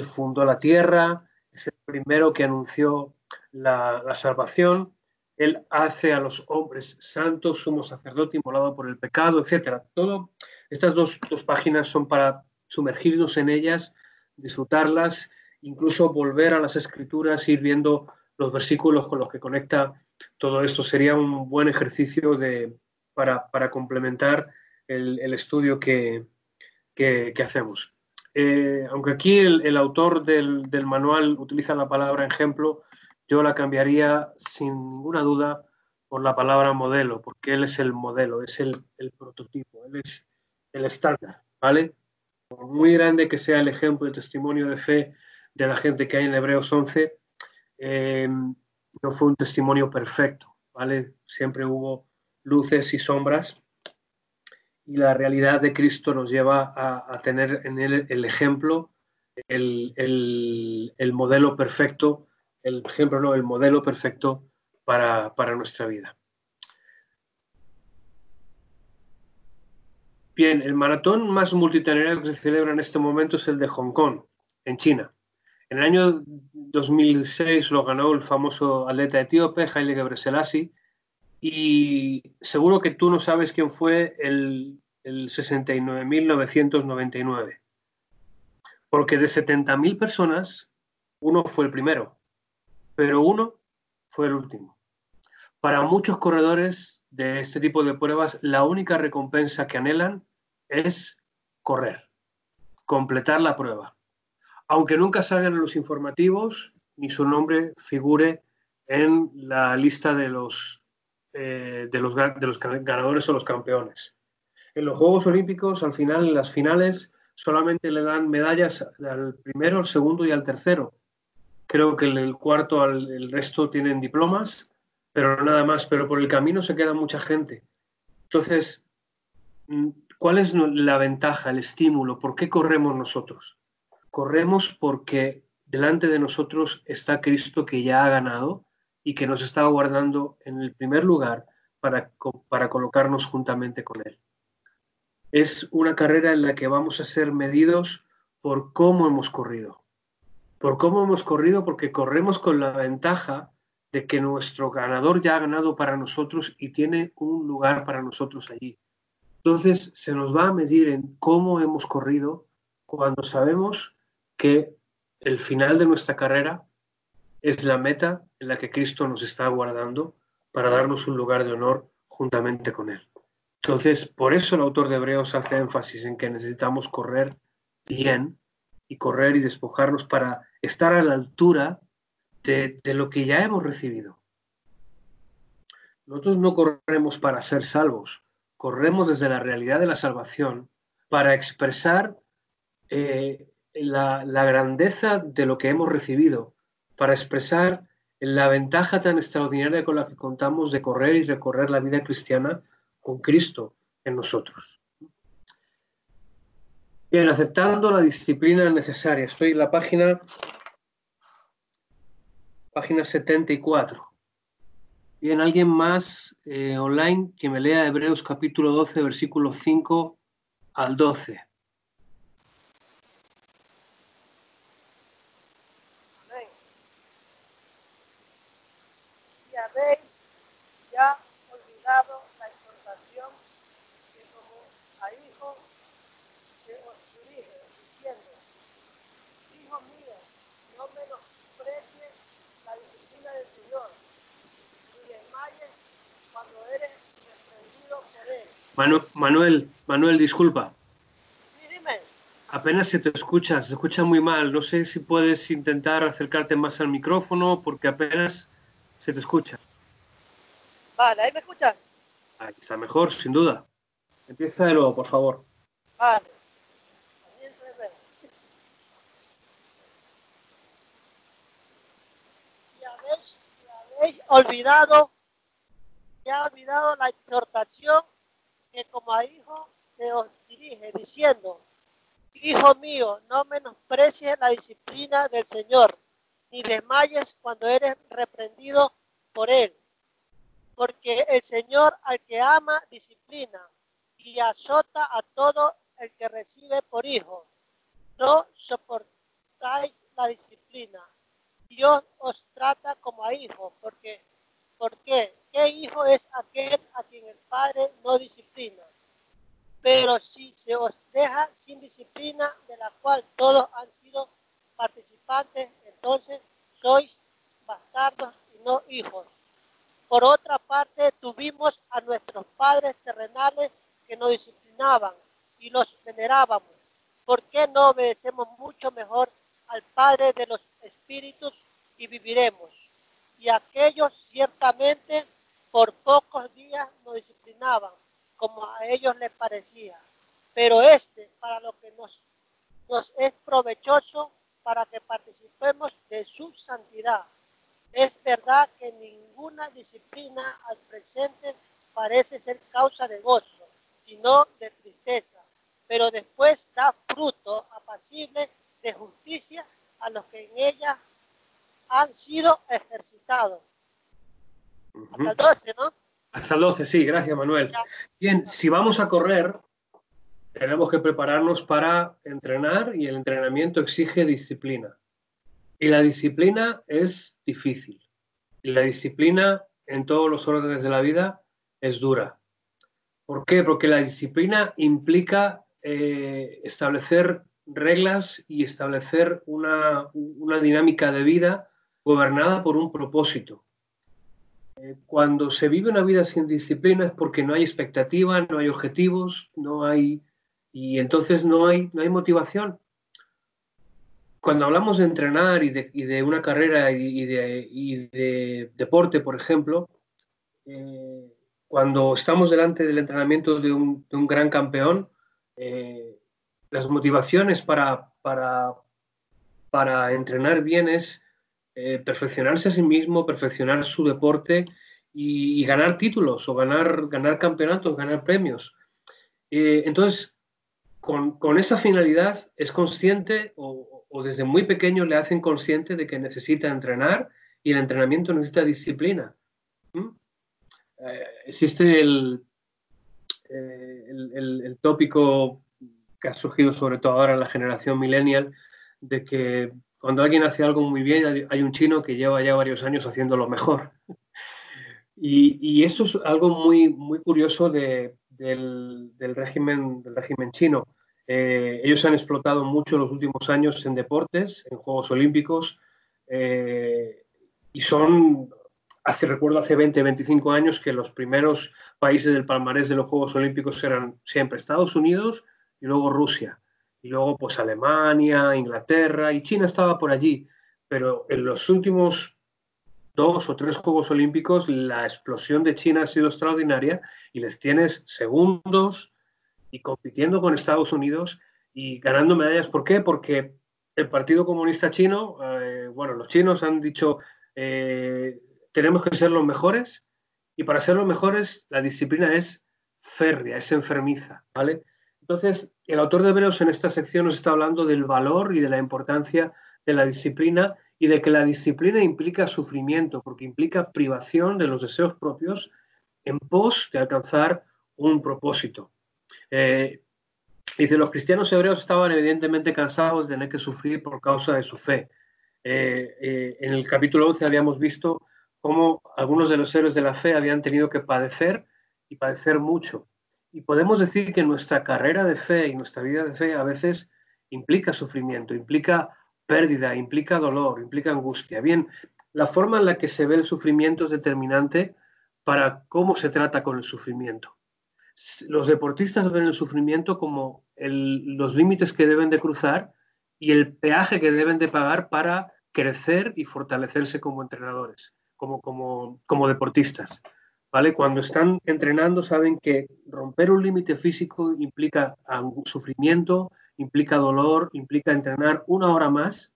fundó la tierra, es el primero que anunció la salvación, Él hace a los hombres santos, sumo sacerdote inmolado por el pecado, etc. Estas dos páginas son para sumergirnos en ellas, disfrutarlas, incluso volver a las Escrituras, ir viendo los versículos con los que conecta todo esto. Sería un buen ejercicio para complementar el estudio que hacemos. Aunque aquí el autor del manual utiliza la palabra ejemplo, yo la cambiaría sin ninguna duda por la palabra modelo, porque él es el modelo, es el prototipo, él es el estándar, ¿vale? Por muy grande que sea el ejemplo, el testimonio de fe de la gente que hay en Hebreos 11, no fue un testimonio perfecto, ¿vale? Siempre hubo luces y sombras, y la realidad de Cristo nos lleva a tener en él el ejemplo, el modelo perfecto, el modelo perfecto para nuestra vida. Bien, el maratón más multitudinario que se celebra en este momento es el de Hong Kong, en China. En el año 2006 lo ganó el famoso atleta etíope Haile Gebrselassie, y seguro que tú no sabes quién fue el 69.999. Porque de 70.000 personas, uno fue el primero, pero uno fue el último. Para muchos corredores de este tipo de pruebas, la única recompensa que anhelan es correr, completar la prueba. Aunque nunca salgan en los informativos, ni su nombre figure en la lista de los ganadores o los campeones. En los Juegos Olímpicos, al final, en las finales, solamente le dan medallas al primero, al segundo y al tercero. Creo que el cuarto, el resto tienen diplomas, pero nada más. Pero por el camino se queda mucha gente. Entonces, ¿cuál es la ventaja, el estímulo? ¿Por qué corremos nosotros? Corremos porque delante de nosotros está Cristo, que ya ha ganado y que nos está guardando en el primer lugar para colocarnos juntamente con Él. Es una carrera en la que vamos a ser medidos por cómo hemos corrido. Por cómo hemos corrido, porque corremos con la ventaja de que nuestro ganador ya ha ganado para nosotros y tiene un lugar para nosotros allí. Entonces se nos va a medir en cómo hemos corrido cuando sabemos que el final de nuestra carrera es la meta en la que Cristo nos está guardando para darnos un lugar de honor juntamente con Él. Entonces, por eso el autor de Hebreos hace énfasis en que necesitamos correr bien y correr y despojarnos para estar a la altura de lo que ya hemos recibido. Nosotros no corremos para ser salvos, corremos desde la realidad de la salvación para expresar la grandeza de lo que hemos recibido, para expresar la ventaja tan extraordinaria con la que contamos de correr y recorrer la vida cristiana con Cristo en nosotros. Bien, aceptando la disciplina necesaria. Estoy en la página 74. Bien, ¿alguien más online que me lea Hebreos capítulo 12, versículos 5 al 12? Amén. Y habéis ya olvidado la exhortación que como a hijo se os dirige, diciendo: Hijo mío, no menosprecies la disciplina del Señor, ni desmayes cuando eres reprendido por Él. Manuel, disculpa. Sí, dime. Apenas se escucha muy mal. No sé si puedes intentar acercarte más al micrófono porque apenas se te escucha. Vale, ¿ahí me escuchas? Ahí está mejor, sin duda. Empieza de nuevo, por favor. Vale. Comienzo de nuevo. Y habéis olvidado la exhortación que como a hijo se os dirige, diciendo: Hijo mío, no menosprecies la disciplina del Señor, ni desmayes cuando eres reprendido por Él. Porque el Señor al que ama disciplina y azota a todo el que recibe por hijo. No soportáis la disciplina. Dios os trata como a hijos. ¿Por qué? ¿Qué hijo es aquel a quien el Padre no disciplina? Pero si se os deja sin disciplina, de la cual todos han sido participantes, entonces sois bastardos y no hijos. Por otra parte, tuvimos a nuestros padres terrenales que nos disciplinaban y los venerábamos. ¿Por qué no obedecemos mucho mejor al Padre de los Espíritus y viviremos? Y aquellos ciertamente por pocos días nos disciplinaban, como a ellos les parecía. Pero para lo que nos es provechoso, para que participemos de su santidad. Es verdad que ninguna disciplina al presente parece ser causa de gozo, sino de tristeza, pero después da fruto apacible de justicia a los que en ella han sido ejercitados. Hasta el 12, ¿no? Hasta el 12, sí, gracias Manuel. Bien, si vamos a correr, tenemos que prepararnos para entrenar y el entrenamiento exige disciplina. Y la disciplina es difícil. Y la disciplina en todos los órdenes de la vida es dura. ¿Por qué? Porque la disciplina implica establecer reglas y establecer una dinámica de vida gobernada por un propósito. Cuando se vive una vida sin disciplina es porque no hay expectativa, no hay objetivos, y entonces no hay motivación. Cuando hablamos de entrenar y de una carrera y de deporte, por ejemplo, cuando estamos delante del entrenamiento de un gran campeón, las motivaciones para entrenar bien es perfeccionarse a sí mismo, perfeccionar su deporte y ganar títulos o ganar campeonatos, ganar premios. Entonces, con esa finalidad es consciente o desde muy pequeño le hacen consciente de que necesita entrenar y el entrenamiento necesita disciplina. Existe el tópico que ha surgido sobre todo ahora en la generación millennial de que cuando alguien hace algo muy bien hay un chino que lleva ya varios años haciéndolo mejor. Y eso es algo muy, muy curioso del régimen chino. Ellos han explotado mucho en los últimos años en deportes, en Juegos Olímpicos, y recuerdo hace 20, 25 años que los primeros países del palmarés de los Juegos Olímpicos eran siempre Estados Unidos y luego Rusia. Y luego pues Alemania, Inglaterra y China estaba por allí. Pero en los últimos 2 o 3 Juegos Olímpicos la explosión de China ha sido extraordinaria y les tienes segundos y compitiendo con Estados Unidos y ganando medallas. ¿Por qué? Porque el Partido Comunista Chino, los chinos han dicho tenemos que ser los mejores y para ser los mejores la disciplina es férrea, es enfermiza, ¿vale? Entonces, el autor de Hebreos en esta sección nos está hablando del valor y de la importancia de la disciplina y de que la disciplina implica sufrimiento, porque implica privación de los deseos propios en pos de alcanzar un propósito. Dice, los cristianos hebreos estaban evidentemente cansados de tener que sufrir por causa de su fe. En el capítulo 11 habíamos visto cómo algunos de los héroes de la fe habían tenido que padecer y padecer mucho. Y podemos decir que nuestra carrera de fe y nuestra vida de fe a veces implica sufrimiento, implica pérdida, implica dolor, implica angustia. Bien, la forma en la que se ve el sufrimiento es determinante para cómo se trata con el sufrimiento. Los deportistas ven el sufrimiento como los límites que deben de cruzar y el peaje que deben de pagar para crecer y fortalecerse como entrenadores, como deportistas. ¿Vale? Cuando están entrenando saben que romper un límite físico implica sufrimiento, implica dolor, implica entrenar 1 hora más.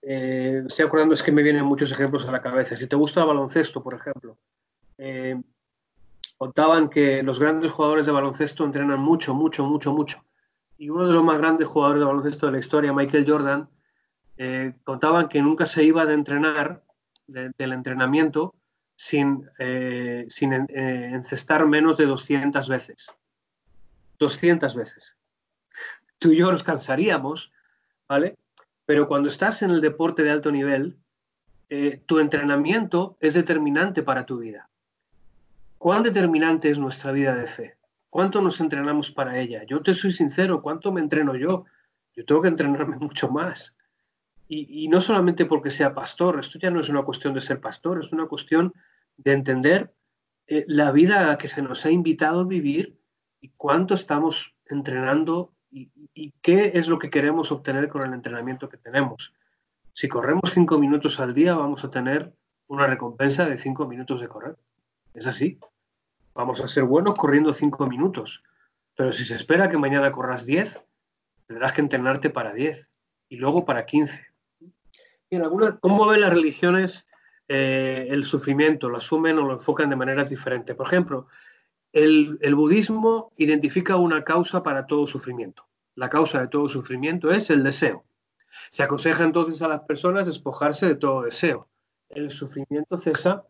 Estoy acordando, es que me vienen muchos ejemplos a la cabeza. Si te gusta el baloncesto, por ejemplo, contaban que los grandes jugadores de baloncesto entrenan mucho, mucho, mucho, mucho. Y uno de los más grandes jugadores de baloncesto de la historia, Michael Jordan, contaban que nunca se iba de entrenar, del entrenamiento, sin encestar menos de 200 veces. 200 veces. Tú y yo nos cansaríamos, ¿vale? Pero cuando estás en el deporte de alto nivel, tu entrenamiento es determinante para tu vida. ¿Cuán determinante es nuestra vida de fe? ¿Cuánto nos entrenamos para ella? Yo te soy sincero, ¿cuánto me entreno yo? Yo tengo que entrenarme mucho más. Y no solamente porque sea pastor, esto ya no es una cuestión de ser pastor, es una cuestión de entender la vida a la que se nos ha invitado a vivir y cuánto estamos entrenando y qué es lo que queremos obtener con el entrenamiento que tenemos. Si corremos 5 minutos al día, vamos a tener una recompensa de 5 minutos de correr. Es así. Vamos a ser buenos corriendo 5 minutos. Pero si se espera que mañana corras 10, tendrás que entrenarte para 10 y luego para 15. Bien, ¿cómo ven las religiones el sufrimiento? ¿Lo asumen o lo enfocan de maneras diferentes? Por ejemplo, el budismo identifica una causa para todo sufrimiento. La causa de todo sufrimiento es el deseo. Se aconseja entonces a las personas despojarse de todo deseo. El sufrimiento cesa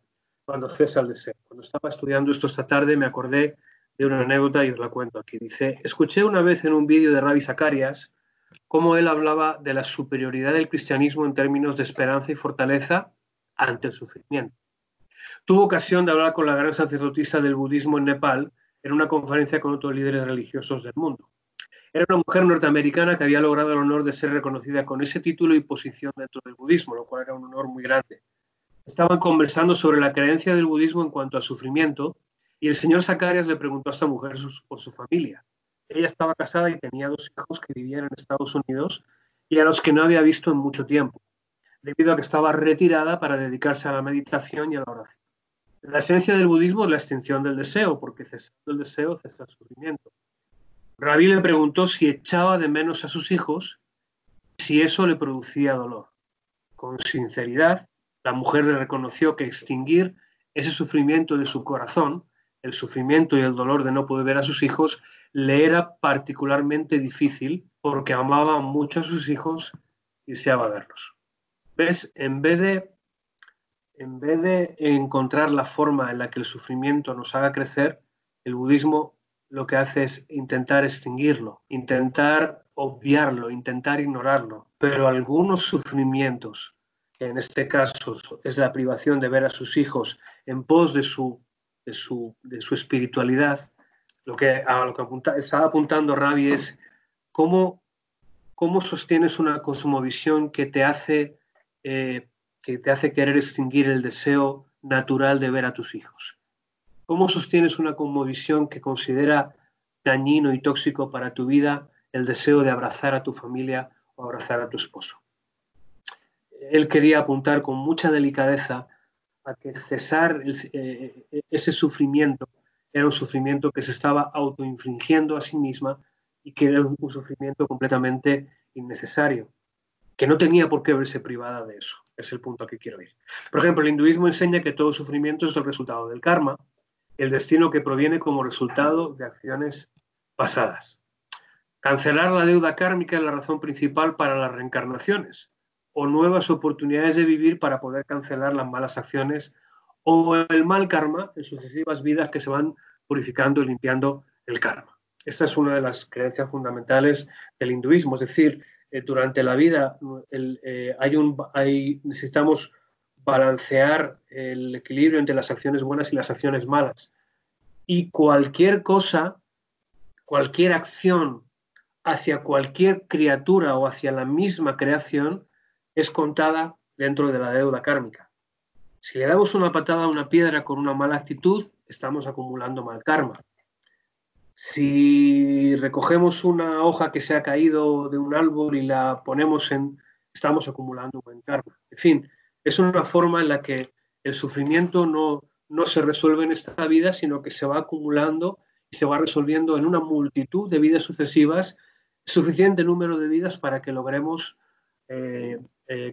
cuando cesa el deseo. Cuando estaba estudiando esto esta tarde me acordé de una anécdota y os la cuento aquí. Dice, escuché una vez en un vídeo de Ravi Zacharias cómo él hablaba de la superioridad del cristianismo en términos de esperanza y fortaleza ante el sufrimiento. Tuvo ocasión de hablar con la gran sacerdotisa del budismo en Nepal en una conferencia con otros líderes religiosos del mundo. Era una mujer norteamericana que había logrado el honor de ser reconocida con ese título y posición dentro del budismo, lo cual era un honor muy grande. Estaban conversando sobre la creencia del budismo en cuanto al sufrimiento y el señor Zacharias le preguntó a esta mujer por su familia. Ella estaba casada y tenía 2 hijos que vivían en Estados Unidos y a los que no había visto en mucho tiempo, debido a que estaba retirada para dedicarse a la meditación y a la oración. La esencia del budismo es la extinción del deseo, porque cesando el deseo cesa el sufrimiento. Rabí le preguntó si echaba de menos a sus hijos y si eso le producía dolor. Con sinceridad, la mujer le reconoció que extinguir ese sufrimiento de su corazón, el sufrimiento y el dolor de no poder ver a sus hijos, le era particularmente difícil porque amaba mucho a sus hijos y deseaba verlos. ¿Ves? En vez de encontrar la forma en la que el sufrimiento nos haga crecer, el budismo lo que hace es intentar extinguirlo, intentar obviarlo, intentar ignorarlo. Pero algunos sufrimientos, que en este caso es la privación de ver a sus hijos en pos de su espiritualidad, a lo que estaba apuntando Rabí es cómo sostienes una cosmovisión que te hace querer extinguir el deseo natural de ver a tus hijos. ¿Cómo sostienes una cosmovisión que considera dañino y tóxico para tu vida el deseo de abrazar a tu familia o abrazar a tu esposo? Él quería apuntar con mucha delicadeza a que cesar ese sufrimiento era un sufrimiento que se estaba autoinfligiendo a sí misma y que era un sufrimiento completamente innecesario, que no tenía por qué verse privada de eso. Es el punto al que quiero ir. Por ejemplo, el hinduismo enseña que todo sufrimiento es el resultado del karma, el destino que proviene como resultado de acciones pasadas. Cancelar la deuda kármica es la razón principal para las reencarnaciones o nuevas oportunidades de vivir para poder cancelar las malas acciones o el mal karma en sucesivas vidas que se van purificando y limpiando el karma. Esta es una de las creencias fundamentales del hinduismo, es decir, durante la vida necesitamos balancear el equilibrio entre las acciones buenas y las acciones malas. Y cualquier cosa, cualquier acción hacia cualquier criatura o hacia la misma creación es contada dentro de la deuda kármica. Si le damos una patada a una piedra con una mala actitud, estamos acumulando mal karma. Si recogemos una hoja que se ha caído de un árbol y la ponemos estamos acumulando buen karma. En fin, es una forma en la que el sufrimiento no se resuelve en esta vida, sino que se va acumulando y se va resolviendo en una multitud de vidas sucesivas, suficiente número de vidas para que logremos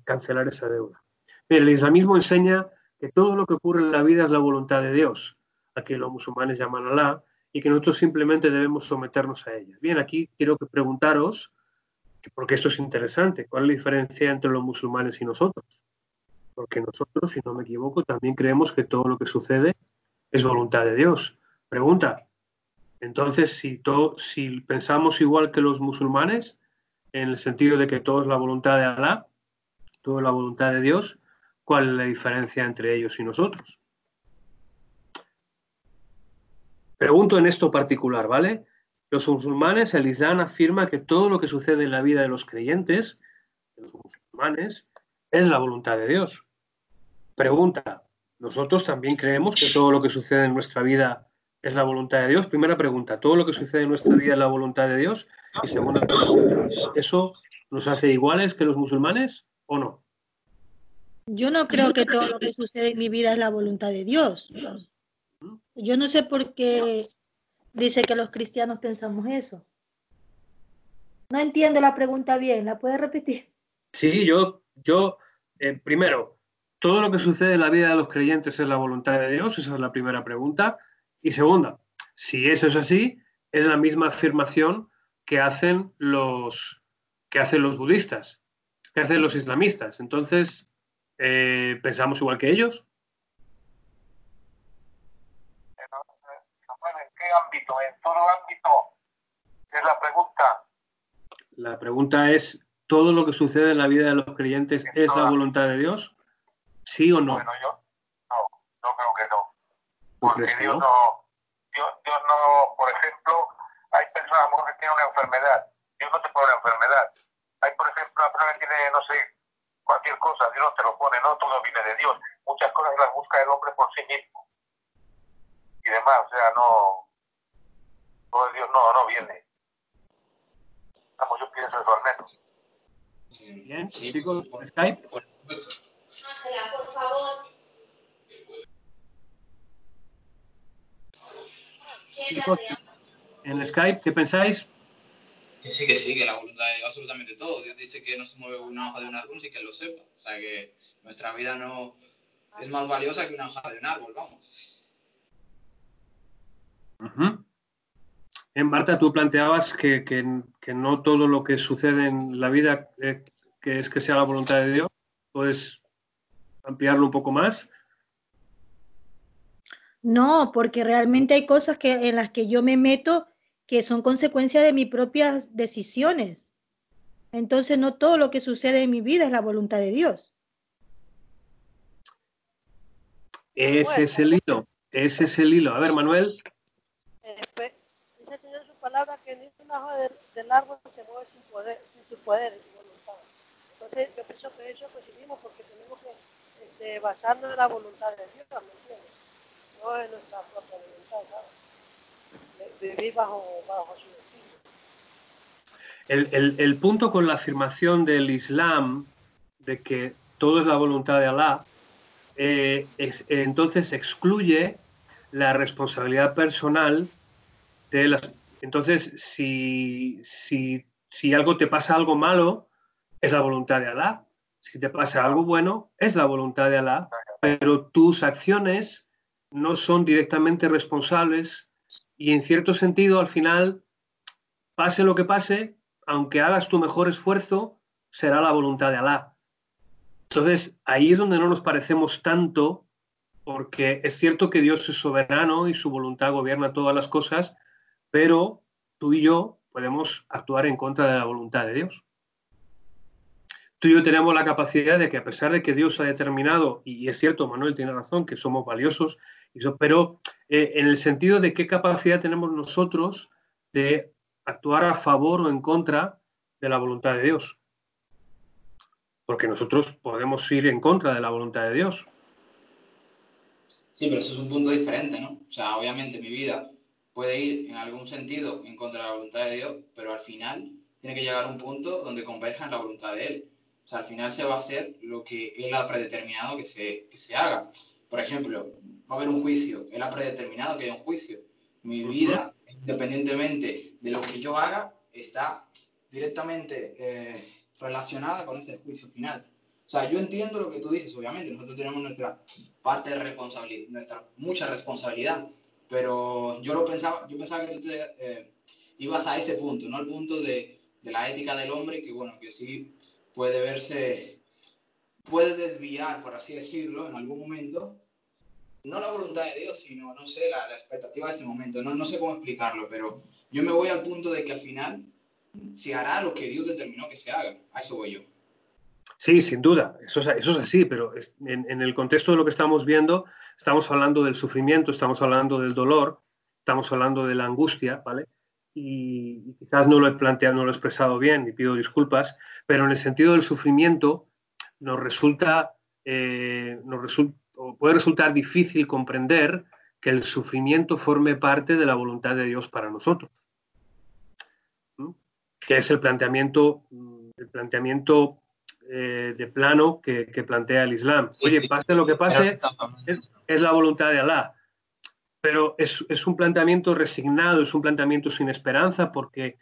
cancelar esa deuda. Bien, el islamismo enseña que todo lo que ocurre en la vida es la voluntad de Dios, a que los musulmanes llaman Alá, y que nosotros simplemente debemos someternos a ella. Bien, aquí quiero preguntaros, porque esto es interesante, ¿cuál es la diferencia entre los musulmanes y nosotros? Porque nosotros, si no me equivoco, también creemos que todo lo que sucede es voluntad de Dios. Pregunta, entonces, si pensamos igual que los musulmanes, en el sentido de que todo es la voluntad de Alá, todo es la voluntad de Dios, ¿cuál es la diferencia entre ellos y nosotros? Pregunto en esto particular, ¿vale? Los musulmanes, el Islam afirma que todo lo que sucede en la vida de los creyentes, de los musulmanes, es la voluntad de Dios. Pregunta, ¿nosotros también creemos que todo lo que sucede en nuestra vida es la voluntad de Dios? Primera pregunta, ¿todo lo que sucede en nuestra vida es la voluntad de Dios? Y segunda pregunta, ¿eso nos hace iguales que los musulmanes o no? Yo no creo que todo lo que sucede en mi vida es la voluntad de Dios. Yo no sé por qué dice que los cristianos pensamos eso. No entiendo la pregunta bien, ¿la puedes repetir? Sí, primero, ¿todo lo que sucede en la vida de los creyentes es la voluntad de Dios? Esa es la primera pregunta. Y segunda, si eso es así, es la misma afirmación que hacen los budistas, que hacen los islamistas. Entonces, ¿pensamos igual que ellos? ¿En qué ámbito? ¿En todo ámbito? Es la pregunta. La pregunta es, ¿todo lo que sucede en la vida de los creyentes es la voluntad de Dios? ¿Sí o no? Bueno, yo no creo que no. Porque Dios no, por ejemplo, hay personas que tienen una enfermedad. Dios no te pone una enfermedad. Hay, por ejemplo, una persona que tiene, no sé, cualquier cosa, Dios no te lo pone, no todo viene de Dios. Muchas haga el hombre por sí mismo y demás, o sea, no Dios no viene. Vamos, yo pienso eso al menos. Bien, Sí, chicos, por Skype. supuesto. Ángela, por favor. Chicos, en Skype, ¿qué pensáis? Que sí, que la voluntad de Dios absolutamente todo. Dios dice que no se mueve una hoja de un árbol sin que él lo sepa. O sea que nuestra vida no es más valiosa que una hoja de un árbol, vamos. Marta, tú planteabas que no todo lo que sucede en la vida que sea la voluntad de Dios. ¿Puedes ampliarlo un poco más? No, porque realmente hay cosas en las que yo me meto que son consecuencia de mis propias decisiones. Entonces no todo lo que sucede en mi vida es la voluntad de Dios. Ese es el hilo. Ese es el hilo. A ver, Manuel. Dice el Señor en su palabra que ni una hoja del árbol se mueve sin poder y voluntad. Entonces yo pienso que eso coincidimos porque tenemos que basarnos en la voluntad de Dios, ¿me entiendes? No en nuestra propia voluntad, ¿sabes? Vivir bajo su destino. El punto con la afirmación del Islam de que todo es la voluntad de Alá, entonces excluye la responsabilidad personal de las... Entonces, si algo te pasa algo malo, es la voluntad de Alá. Si te pasa algo bueno, es la voluntad de Alá. Pero tus acciones no son directamente responsables y en cierto sentido, al final, pase lo que pase, aunque hagas tu mejor esfuerzo, será la voluntad de Alá. Entonces, ahí es donde no nos parecemos tanto, porque es cierto que Dios es soberano y su voluntad gobierna todas las cosas, pero tú y yo podemos actuar en contra de la voluntad de Dios. Tú y yo tenemos la capacidad de que, a pesar de que Dios ha determinado, y es cierto, Manuel tiene razón, que somos valiosos, pero en el sentido de qué capacidad tenemos nosotros de actuar a favor o en contra de la voluntad de Dios. Porque nosotros podemos ir en contra de la voluntad de Dios. Sí, pero eso es un punto diferente, ¿no? O sea, obviamente mi vida puede ir en algún sentido en contra de la voluntad de Dios, pero al final tiene que llegar a un punto donde converja en la voluntad de Él. O sea, al final se va a hacer lo que Él ha predeterminado que se haga. Por ejemplo, va a haber un juicio. Él ha predeterminado que haya un juicio. Mi vida, independientemente de lo que yo haga, está directamente relacionada con ese juicio final. O sea, yo entiendo lo que tú dices, obviamente. Nosotros tenemos nuestra parte de responsabilidad, nuestra mucha responsabilidad. Pero yo pensaba que tú ibas a ese punto, ¿no? Al punto de la ética del hombre, que bueno, que sí puede puede desviar, por así decirlo, en algún momento, no la voluntad de Dios, sino, no sé, la expectativa de ese momento. No sé cómo explicarlo, pero yo me voy al punto de que al final se hará lo que Dios determinó que se haga. A eso voy yo. Sí, sin duda, eso es así, pero en el contexto de lo que estamos viendo, estamos hablando del sufrimiento, estamos hablando del dolor, estamos hablando de la angustia, ¿vale? Y quizás no lo he planteado, no lo he expresado bien y pido disculpas, pero en el sentido del sufrimiento puede resultar difícil comprender que el sufrimiento forme parte de la voluntad de Dios para nosotros, ¿no? Que es el planteamiento de plano que plantea el Islam. Oye, pase lo que pase, es la voluntad de Alá. Pero es un planteamiento resignado, es un planteamiento sin esperanza porque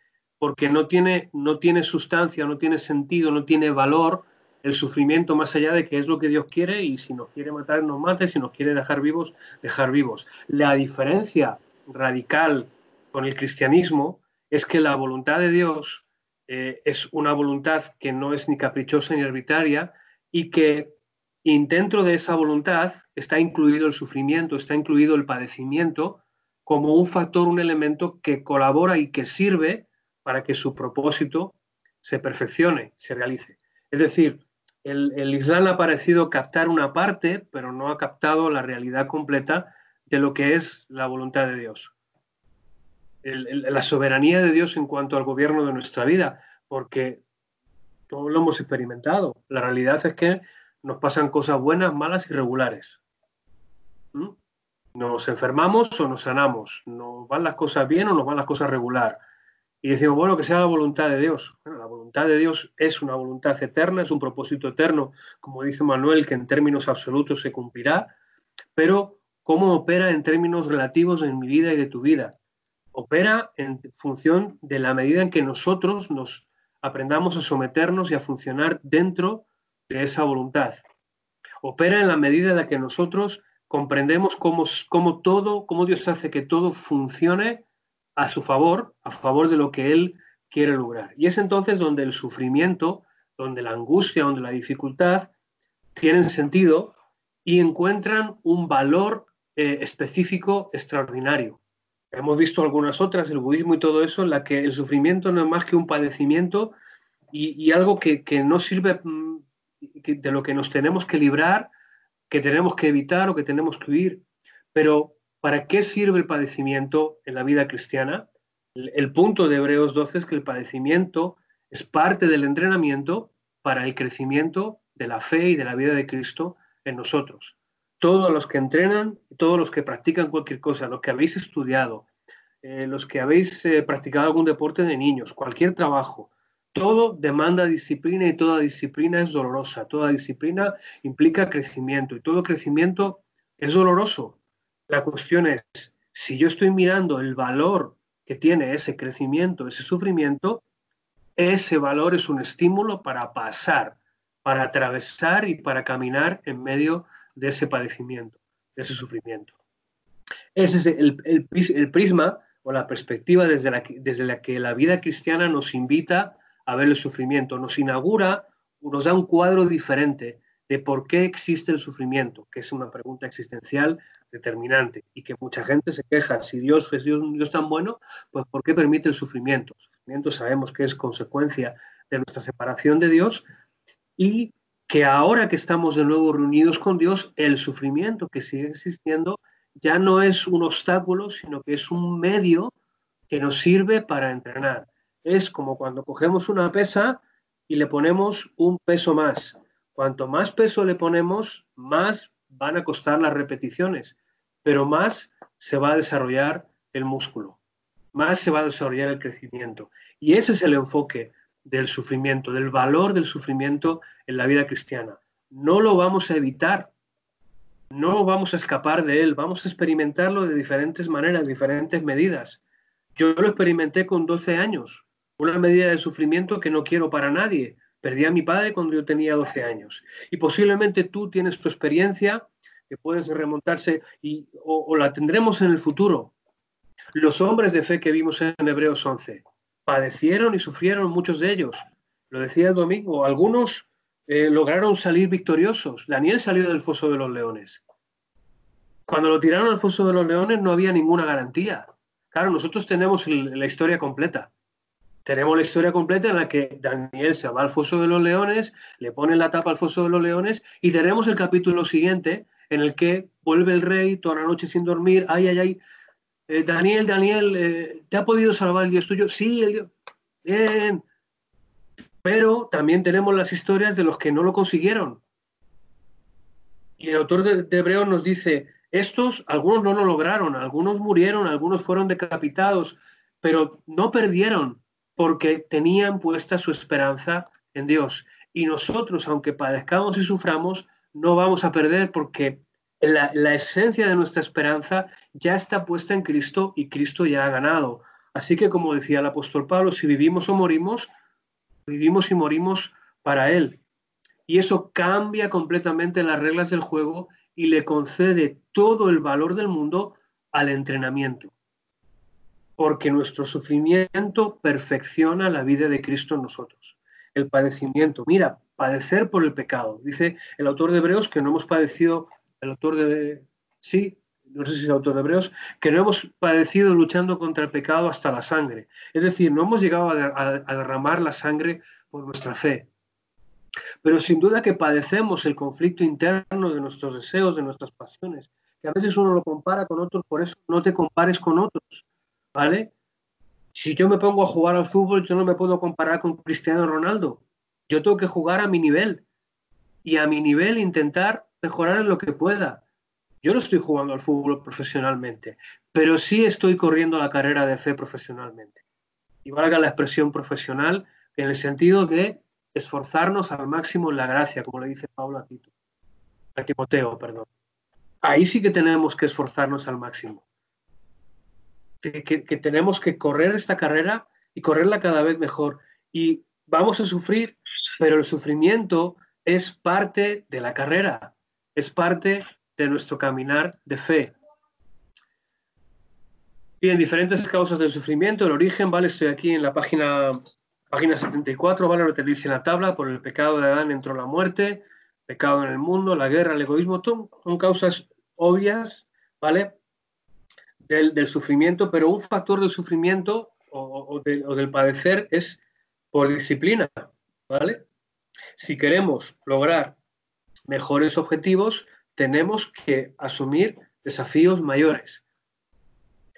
no tiene sustancia, no tiene sentido, no tiene valor el sufrimiento más allá de que es lo que Dios quiere y si nos quiere matar, nos mate, si nos quiere dejar vivos, dejar vivos. La diferencia radical con el cristianismo es que la voluntad de Dios es una voluntad que no es ni caprichosa ni arbitraria y que dentro de esa voluntad está incluido el sufrimiento, está incluido el padecimiento como un factor, un elemento que colabora y que sirve para que su propósito se perfeccione, se realice. Es decir, el Islam ha parecido captar una parte, pero no ha captado la realidad completa de lo que es la voluntad de Dios. La soberanía de Dios en cuanto al gobierno de nuestra vida, porque todos lo hemos experimentado. La realidad es que nos pasan cosas buenas, malas y regulares. ¿Mm? Nos enfermamos o nos sanamos, nos van las cosas bien o nos van las cosas regular. Y decimos, bueno, que sea la voluntad de Dios. Bueno, la voluntad de Dios es una voluntad eterna, es un propósito eterno, como dice Manuel, que en términos absolutos se cumplirá, pero ¿cómo opera en términos relativos en mi vida y de tu vida? Opera en función de la medida en que nosotros nos aprendamos a someternos y a funcionar dentro de esa voluntad. Opera en la medida en la que nosotros comprendemos cómo Dios hace que todo funcione a su favor, a favor de lo que Él quiere lograr. Y es entonces donde el sufrimiento, donde la angustia, donde la dificultad tienen sentido y encuentran un valor específico extraordinario. Hemos visto algunas otras, el budismo y todo eso, en la que el sufrimiento no es más que un padecimiento y algo que no sirve, de lo que nos tenemos que librar, que tenemos que evitar o que tenemos que huir. Pero ¿para qué sirve el padecimiento en la vida cristiana? El punto de Hebreos 12 es que el padecimiento es parte del entrenamiento para el crecimiento de la fe y de la vida de Cristo en nosotros. Todos los que entrenan, todos los que practican cualquier cosa, los que habéis estudiado, los que habéis practicado algún deporte de niños, cualquier trabajo, todo demanda disciplina y toda disciplina es dolorosa, toda disciplina implica crecimiento y todo crecimiento es doloroso. La cuestión es, si yo estoy mirando el valor que tiene ese crecimiento, ese sufrimiento, ese valor es un estímulo para pasar, para atravesar y para caminar en medio de ese padecimiento, de ese sufrimiento. Ese es el prisma o la perspectiva desde la que la vida cristiana nos invita a ver el sufrimiento, nos inaugura, nos da un cuadro diferente de por qué existe el sufrimiento, que es una pregunta existencial determinante y que mucha gente se queja, si Dios es Dios tan bueno, pues ¿por qué permite el sufrimiento? El sufrimiento sabemos que es consecuencia de nuestra separación de Dios y que ahora que estamos de nuevo reunidos con Dios, el sufrimiento que sigue existiendo ya no es un obstáculo, sino que es un medio que nos sirve para entrenar. Es como cuando cogemos una pesa y le ponemos un peso más. Cuanto más peso le ponemos, más van a costar las repeticiones, pero más se va a desarrollar el músculo, más se va a desarrollar el crecimiento. Y ese es el enfoque del sufrimiento, del valor del sufrimiento en la vida cristiana. No lo vamos a evitar, no vamos a escapar de él, vamos a experimentarlo de diferentes maneras, diferentes medidas. Yo lo experimenté con 12 años, una medida de sufrimiento que no quiero para nadie. Perdí a mi padre cuando yo tenía 12 años. Y posiblemente tú tienes tu experiencia que puedes remontarse o la tendremos en el futuro. Los hombres de fe que vimos en Hebreos 11 padecieron y sufrieron, muchos de ellos. Lo decía el domingo, algunos lograron salir victoriosos. Daniel salió del foso de los leones. Cuando lo tiraron al foso de los leones no había ninguna garantía. Claro, nosotros tenemos la historia completa. Tenemos la historia completa en la que Daniel se va al foso de los leones, le ponen la tapa al foso de los leones y tenemos el capítulo siguiente en el que vuelve el rey toda la noche sin dormir. Ay, ay, ay. Daniel, ¿te ha podido salvar el Dios tuyo? Sí, el Dios. Bien. Pero también tenemos las historias de los que no lo consiguieron. Y el autor de Hebreos nos dice, algunos no lo lograron, algunos murieron, algunos fueron decapitados, pero no perdieron porque tenían puesta su esperanza en Dios. Y nosotros, aunque padezcamos y suframos, no vamos a perder porque la esencia de nuestra esperanza ya está puesta en Cristo y Cristo ya ha ganado. Así que, como decía el apóstol Pablo, si vivimos o morimos, vivimos y morimos para Él. Y eso cambia completamente las reglas del juego y le concede todo el valor del mundo al entrenamiento. Porque nuestro sufrimiento perfecciona la vida de Cristo en nosotros. El padecimiento, mira, padecer por el pecado. Dice el autor de Hebreos que no hemos padecido, no sé si es el autor de Hebreos, que no hemos padecido luchando contra el pecado hasta la sangre. Es decir, no hemos llegado a derramar la sangre por nuestra fe. Pero sin duda que padecemos el conflicto interno de nuestros deseos, de nuestras pasiones, que a veces uno lo compara con otros, por eso no te compares con otros, ¿vale? Si yo me pongo a jugar al fútbol, yo no me puedo comparar con Cristiano Ronaldo. Yo tengo que jugar a mi nivel y a mi nivel intentar mejorar en lo que pueda. Yo no estoy jugando al fútbol profesionalmente, pero sí estoy corriendo la carrera de fe profesionalmente. Y valga la expresión profesional en el sentido de esforzarnos al máximo en la gracia, como le dice Pablo a Timoteo, perdón. Ahí sí que tenemos que esforzarnos al máximo. Que tenemos que correr esta carrera y correrla cada vez mejor. Y vamos a sufrir, pero el sufrimiento es parte de la carrera, es parte de nuestro caminar de fe. Bien, diferentes causas del sufrimiento, el origen, ¿vale? Estoy aquí en la página 74, ¿vale? Lo tenéis en la tabla. Por el pecado de Adán entró la muerte, pecado en el mundo, la guerra, el egoísmo, son causas obvias, ¿vale? Del sufrimiento, pero un factor del sufrimiento o del padecer es por disciplina, ¿vale? Si queremos lograr mejores objetivos, tenemos que asumir desafíos mayores.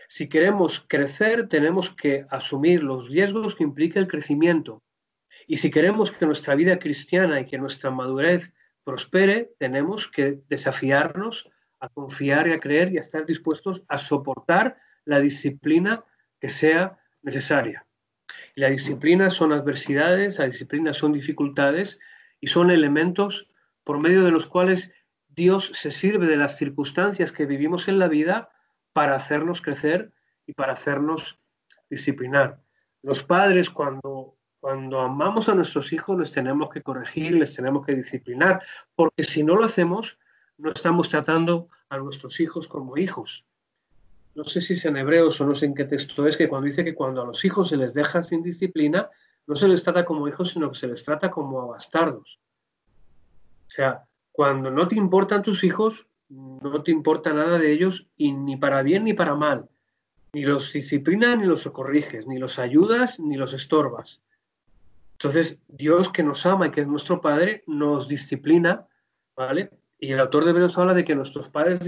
Si queremos crecer, tenemos que asumir los riesgos que implica el crecimiento. Y si queremos que nuestra vida cristiana y que nuestra madurez prospere, tenemos que desafiarnos a confiar y a creer y a estar dispuestos a soportar la disciplina que sea necesaria. Y la disciplina son adversidades, la disciplina son dificultades y son elementos por medio de los cuales Dios se sirve de las circunstancias que vivimos en la vida para hacernos crecer y para hacernos disciplinar. Los padres, cuando amamos a nuestros hijos, les tenemos que corregir, les tenemos que disciplinar, porque si no lo hacemos, no estamos tratando a nuestros hijos como hijos. No sé si es en Hebreos o no sé en qué texto es, que cuando dice que cuando a los hijos se les deja sin disciplina, no se les trata como hijos, sino que se les trata como a bastardos. O sea, cuando no te importan tus hijos, no te importa nada de ellos, y ni para bien ni para mal. Ni los disciplinas ni los corriges, ni los ayudas ni los estorbas. Entonces, Dios, que nos ama y que es nuestro Padre, nos disciplina, ¿vale? Y el autor de Hebreos habla de que nuestros padres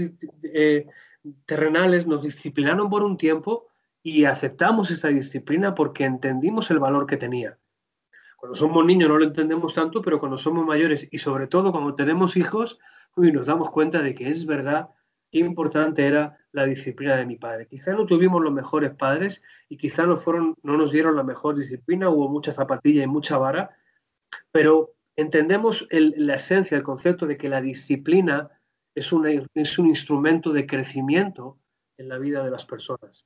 terrenales nos disciplinaron por un tiempo y aceptamos esa disciplina porque entendimos el valor que tenía. Cuando somos niños no lo entendemos tanto, pero cuando somos mayores y sobre todo cuando tenemos hijos, nos damos cuenta de que es verdad qué importante era la disciplina de mi padre. Quizá no tuvimos los mejores padres y quizá no nos dieron la mejor disciplina, hubo mucha zapatilla y mucha vara, pero entendemos la esencia, el concepto de que la disciplina es un instrumento de crecimiento en la vida de las personas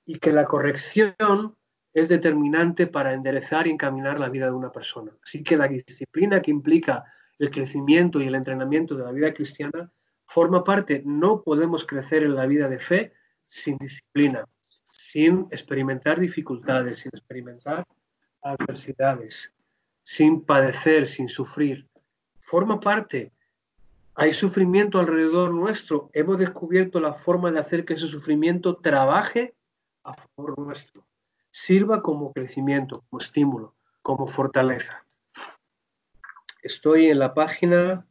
y que la corrección es determinante para enderezar y encaminar la vida de una persona. Así que la disciplina que implica el crecimiento y el entrenamiento de la vida cristiana forma parte. No podemos crecer en la vida de fe sin disciplina, sin experimentar dificultades, sin experimentar adversidades, sin padecer, sin sufrir. Forma parte. Hay sufrimiento alrededor nuestro. Hemos descubierto la forma de hacer que ese sufrimiento trabaje a favor nuestro. Sirva como crecimiento, como estímulo, como fortaleza. Estoy en la página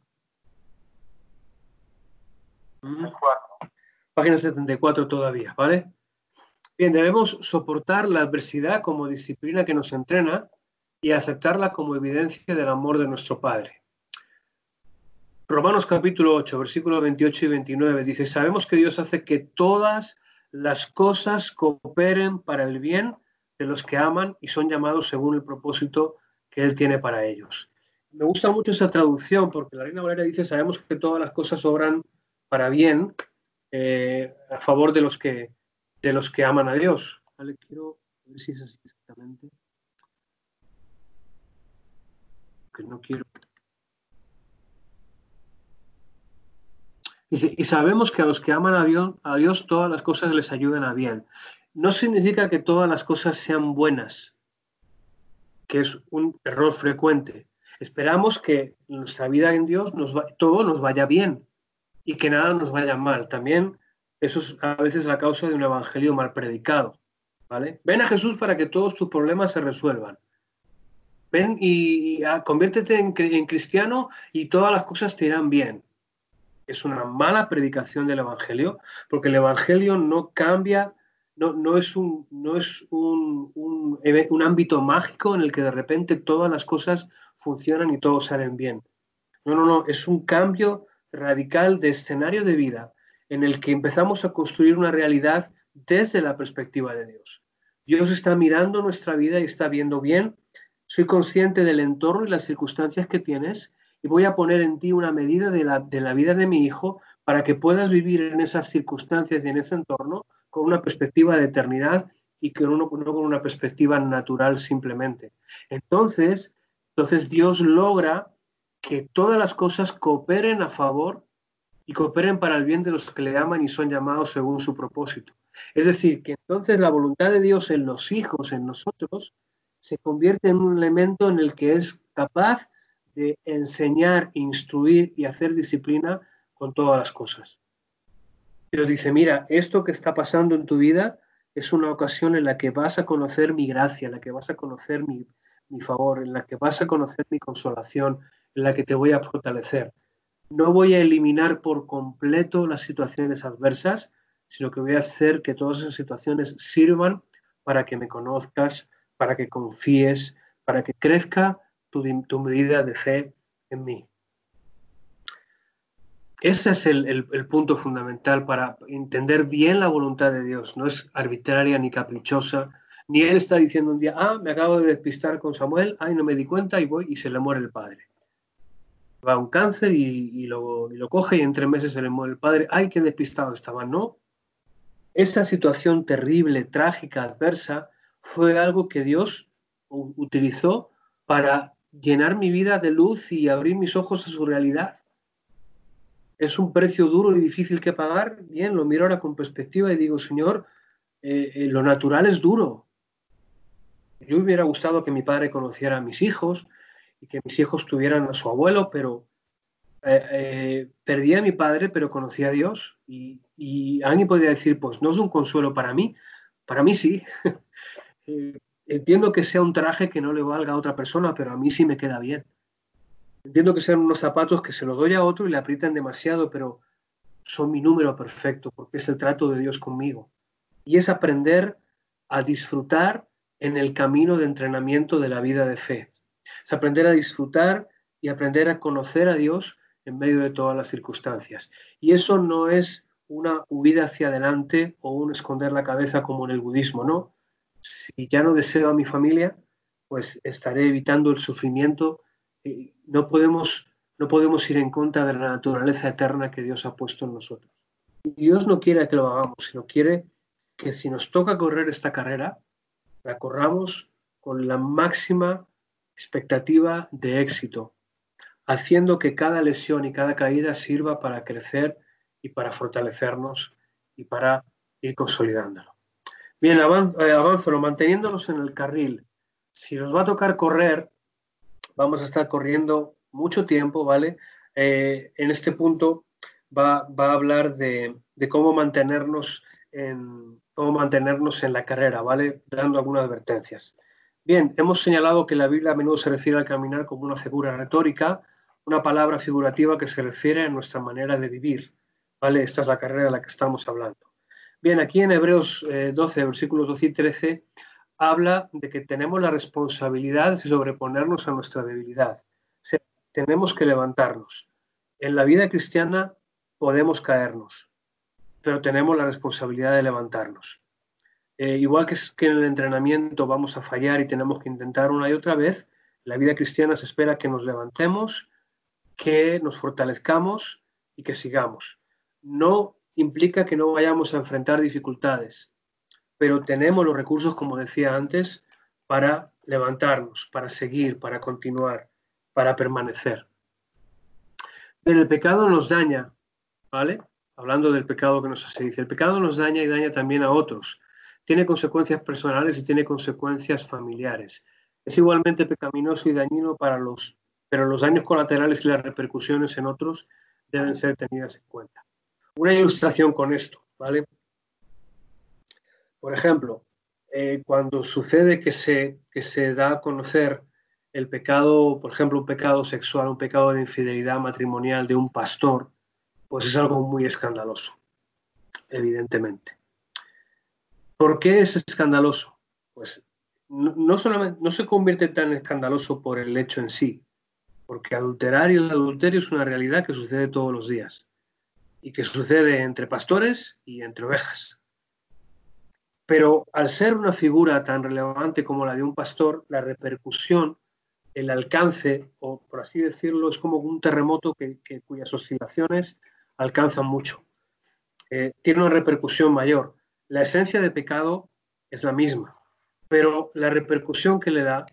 74 todavía, ¿vale? Bien, debemos soportar la adversidad como disciplina que nos entrena y aceptarla como evidencia del amor de nuestro Padre. Romanos capítulo 8, versículos 28 y 29 dice: sabemos que Dios hace que todas las cosas cooperen para el bien de los que aman y son llamados según el propósito que Él tiene para ellos. Me gusta mucho esa traducción porque la Reina Valera dice: sabemos que todas las cosas obran para bien a favor de los que aman a Dios. Vale, quiero ver si es así exactamente. Que no quiero. Dice: y sabemos que a los que aman a Dios todas las cosas les ayudan a bien. No significa que todas las cosas sean buenas, que es un error frecuente. Esperamos que nuestra vida en Dios todo nos vaya bien y que nada nos vaya mal. También eso es a veces la causa de un evangelio mal predicado, ¿vale? Ven a Jesús para que todos tus problemas se resuelvan. Ven y conviértete en cristiano y todas las cosas te irán bien. Es una mala predicación del evangelio, porque el evangelio no cambia, no es un ámbito mágico en el que de repente todas las cosas funcionan y todos salen bien. No, es un cambio radical de escenario de vida en el que empezamos a construir una realidad desde la perspectiva de Dios. Dios está mirando nuestra vida y está viendo bien, soy consciente del entorno y las circunstancias que tienes y voy a poner en ti una medida de la vida de mi hijo para que puedas vivir en esas circunstancias y en ese entorno con una perspectiva de eternidad y no con una perspectiva natural simplemente. Entonces Dios logra que todas las cosas cooperen a favor y cooperen para el bien de los que le aman y son llamados según su propósito. Es decir, que entonces la voluntad de Dios en los hijos, en nosotros, se convierte en un elemento en el que es capaz de enseñar, instruir y hacer disciplina con todas las cosas. Dios dice, mira, esto que está pasando en tu vida es una ocasión en la que vas a conocer mi gracia, en la que vas a conocer mi favor, en la que vas a conocer mi consolación, en la que te voy a fortalecer. No voy a eliminar por completo las situaciones adversas, sino que voy a hacer que todas esas situaciones sirvan para que me conozcas, para que confíes, para que crezca tu medida de fe en mí. Ese es el punto fundamental para entender bien la voluntad de Dios. No es arbitraria ni caprichosa, ni Él está diciendo un día, me acabo de despistar con Samuel, no me di cuenta y voy y se le muere el padre. Va a un cáncer y lo coge y en 3 meses se le muere el padre. Qué despistado estaba. No. Esa situación terrible, trágica, adversa, fue algo que Dios utilizó para llenar mi vida de luz y abrir mis ojos a su realidad. Es un precio duro y difícil que pagar. Bien, lo miro ahora con perspectiva y digo, Señor, lo natural es duro. Yo hubiera gustado que mi padre conociera a mis hijos y que mis hijos tuvieran a su abuelo, pero perdí a mi padre, pero conocí a Dios. Y alguien podría decir, pues no es un consuelo para mí sí. Entiendo que sea un traje que no le valga a otra persona, pero a mí sí me queda bien. Entiendo que sean unos zapatos que se los doy a otro y le aprietan demasiado, pero son mi número perfecto, porque es el trato de Dios conmigo. Y es aprender a disfrutar en el camino de entrenamiento de la vida de fe. Es aprender a disfrutar y aprender a conocer a Dios en medio de todas las circunstancias. Y eso no es una huida hacia adelante o un esconder la cabeza como en el budismo, ¿no? Si ya no deseo a mi familia, pues estaré evitando el sufrimiento. No podemos ir en contra de la naturaleza eterna que Dios ha puesto en nosotros. Y Dios no quiere que lo hagamos, sino quiere que si nos toca correr esta carrera, la corramos con la máxima expectativa de éxito, haciendo que cada lesión y cada caída sirva para crecer y para fortalecernos y para ir consolidándolo. Bien, avánzalo, manteniéndonos en el carril. Si nos va a tocar correr, vamos a estar corriendo mucho tiempo, ¿vale? En este punto va a hablar de cómo mantenernos en la carrera, ¿vale? Dando algunas advertencias. Bien, hemos señalado que la Biblia a menudo se refiere al caminar como una figura retórica, una palabra figurativa que se refiere a nuestra manera de vivir, ¿vale? Esta es la carrera de la que estamos hablando. Bien, aquí en Hebreos 12, versículos 12 y 13, habla de que tenemos la responsabilidad de sobreponernos a nuestra debilidad. O sea, tenemos que levantarnos. En la vida cristiana podemos caernos, pero tenemos la responsabilidad de levantarnos. Igual que en el entrenamiento vamos a fallar y tenemos que intentar una y otra vez, en la vida cristiana se espera que nos levantemos, que nos fortalezcamos y que sigamos. No implica que no vayamos a enfrentar dificultades, pero tenemos los recursos, como decía antes, para levantarnos, para seguir, para continuar, para permanecer. Pero el pecado nos daña, ¿vale? Hablando del pecado que nos hace, dice, el pecado nos daña y daña también a otros. Tiene consecuencias personales y tiene consecuencias familiares. Es igualmente pecaminoso y dañino pero los daños colaterales y las repercusiones en otros deben ser tenidas en cuenta. Una ilustración con esto, ¿vale? Por ejemplo, cuando sucede que se da a conocer el pecado, por ejemplo, un pecado sexual, un pecado de infidelidad matrimonial de un pastor, pues es algo muy escandaloso, evidentemente. ¿Por qué es escandaloso? Pues no se convierte tan escandaloso por el hecho en sí, porque adulterar y el adulterio es una realidad que sucede todos los días y que sucede entre pastores y entre ovejas. Pero al ser una figura tan relevante como la de un pastor, la repercusión, el alcance, o por así decirlo, es como un terremoto cuyas oscilaciones alcanzan mucho. Tiene una repercusión mayor. La esencia de pecado es la misma, pero la repercusión que le da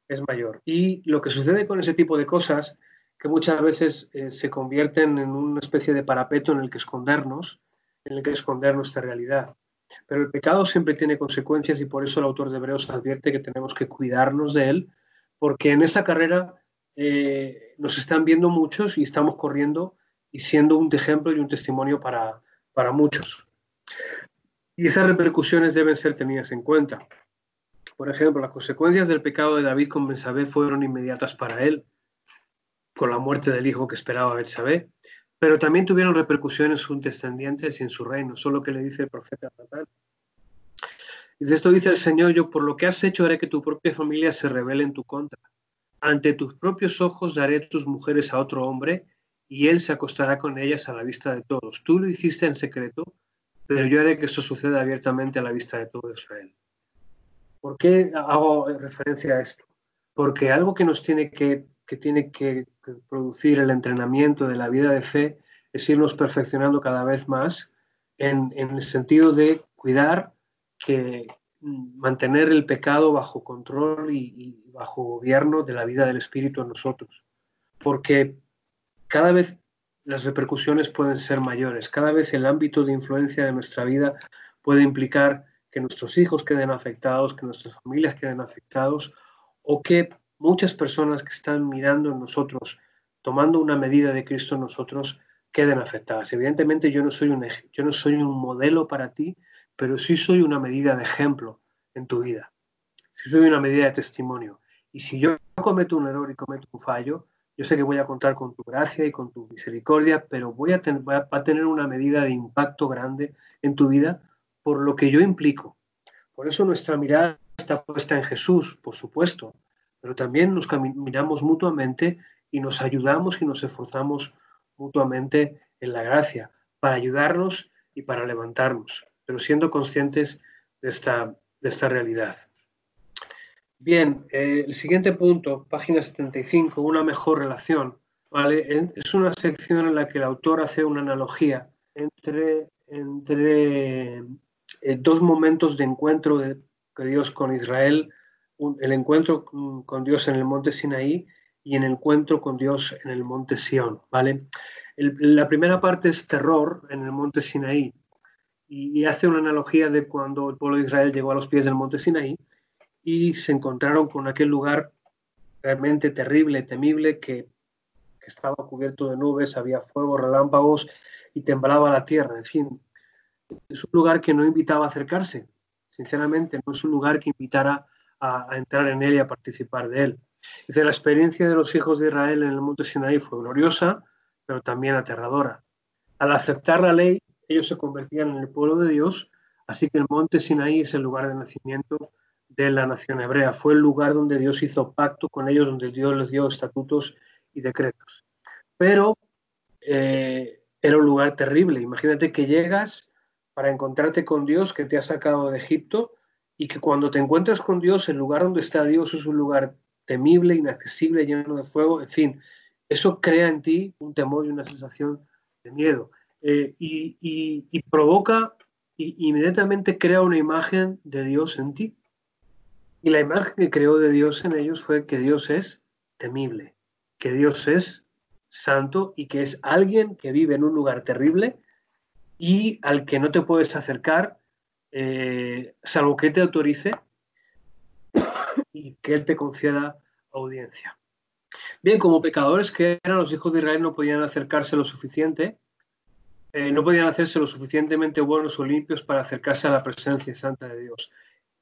es mayor. Y lo que sucede con ese tipo de cosas, que muchas veces se convierten en una especie de parapeto en el que esconder nuestra realidad. Pero el pecado siempre tiene consecuencias y por eso el autor de Hebreos advierte que tenemos que cuidarnos de él, porque en esta carrera nos están viendo muchos y estamos corriendo y siendo un ejemplo y un testimonio para muchos. Y esas repercusiones deben ser tenidas en cuenta. Por ejemplo, las consecuencias del pecado de David con Betsabé fueron inmediatas para él, con la muerte del hijo que esperaba Betsabé, pero también tuvieron repercusiones en sus descendientes y en su reino. Solo que le dice el profeta Natán. Y de esto dice el Señor: yo por lo que has hecho haré que tu propia familia se rebele en tu contra. Ante tus propios ojos daré tus mujeres a otro hombre y él se acostará con ellas a la vista de todos. Tú lo hiciste en secreto, pero yo haré que esto suceda abiertamente a la vista de todo Israel. ¿Por qué hago referencia a esto? Porque algo que nos tiene que producir el entrenamiento de la vida de fe es irnos perfeccionando cada vez más en el sentido de cuidar, mantener el pecado bajo control y bajo gobierno de la vida del Espíritu en nosotros. Porque cada vez las repercusiones pueden ser mayores, cada vez el ámbito de influencia de nuestra vida puede implicar que nuestros hijos queden afectados, que nuestras familias queden afectados, o que muchas personas que están mirando en nosotros, tomando una medida de Cristo en nosotros, queden afectadas. Evidentemente yo no soy un modelo para ti, pero sí soy una medida de ejemplo en tu vida. Sí soy una medida de testimonio. Y si yo cometo un error y cometo un fallo, yo sé que voy a contar con tu gracia y con tu misericordia, pero va a tener una medida de impacto grande en tu vida por lo que yo implico. Por eso nuestra mirada está puesta en Jesús, por supuesto, pero también nos miramos mutuamente y nos ayudamos y nos esforzamos mutuamente en la gracia para ayudarnos y para levantarnos, pero siendo conscientes de esta realidad. Bien, el siguiente punto, página 75, una mejor relación, ¿vale? Es una sección en la que el autor hace una analogía entre dos momentos de encuentro de Dios con Israel, el encuentro con Dios en el monte Sinaí y el encuentro con Dios en el monte Sión, ¿vale? La primera parte es terror en el monte Sinaí y hace una analogía de cuando el pueblo de Israel llegó a los pies del monte Sinaí y se encontraron con aquel lugar realmente terrible, temible, que estaba cubierto de nubes, había fuego, relámpagos y temblaba la tierra. En fin, es un lugar que no invitaba a acercarse. Sinceramente, no es un lugar que invitara a entrar en él y a participar de él. Dice, la experiencia de los hijos de Israel en el monte Sinaí fue gloriosa, pero también aterradora. Al aceptar la ley, ellos se convertían en el pueblo de Dios, así que el monte Sinaí es el lugar de nacimiento de la nación hebrea. Fue el lugar donde Dios hizo pacto con ellos, donde Dios les dio estatutos y decretos. Pero era un lugar terrible. Imagínate que llegas para encontrarte con Dios que te ha sacado de Egipto y que cuando te encuentras con Dios, el lugar donde está Dios es un lugar temible, inaccesible, lleno de fuego. En fin, eso crea en ti un temor y una sensación de miedo. Y provoca, inmediatamente crea una imagen de Dios en ti. Y la imagen que creó de Dios en ellos fue que Dios es temible, que Dios es santo y que es alguien que vive en un lugar terrible y al que no te puedes acercar salvo que Él te autorice y que Él te conceda audiencia. Bien, como pecadores que eran, los hijos de Israel no podían acercarse lo suficiente, no podían hacerse lo suficientemente buenos o limpios para acercarse a la presencia santa de Dios.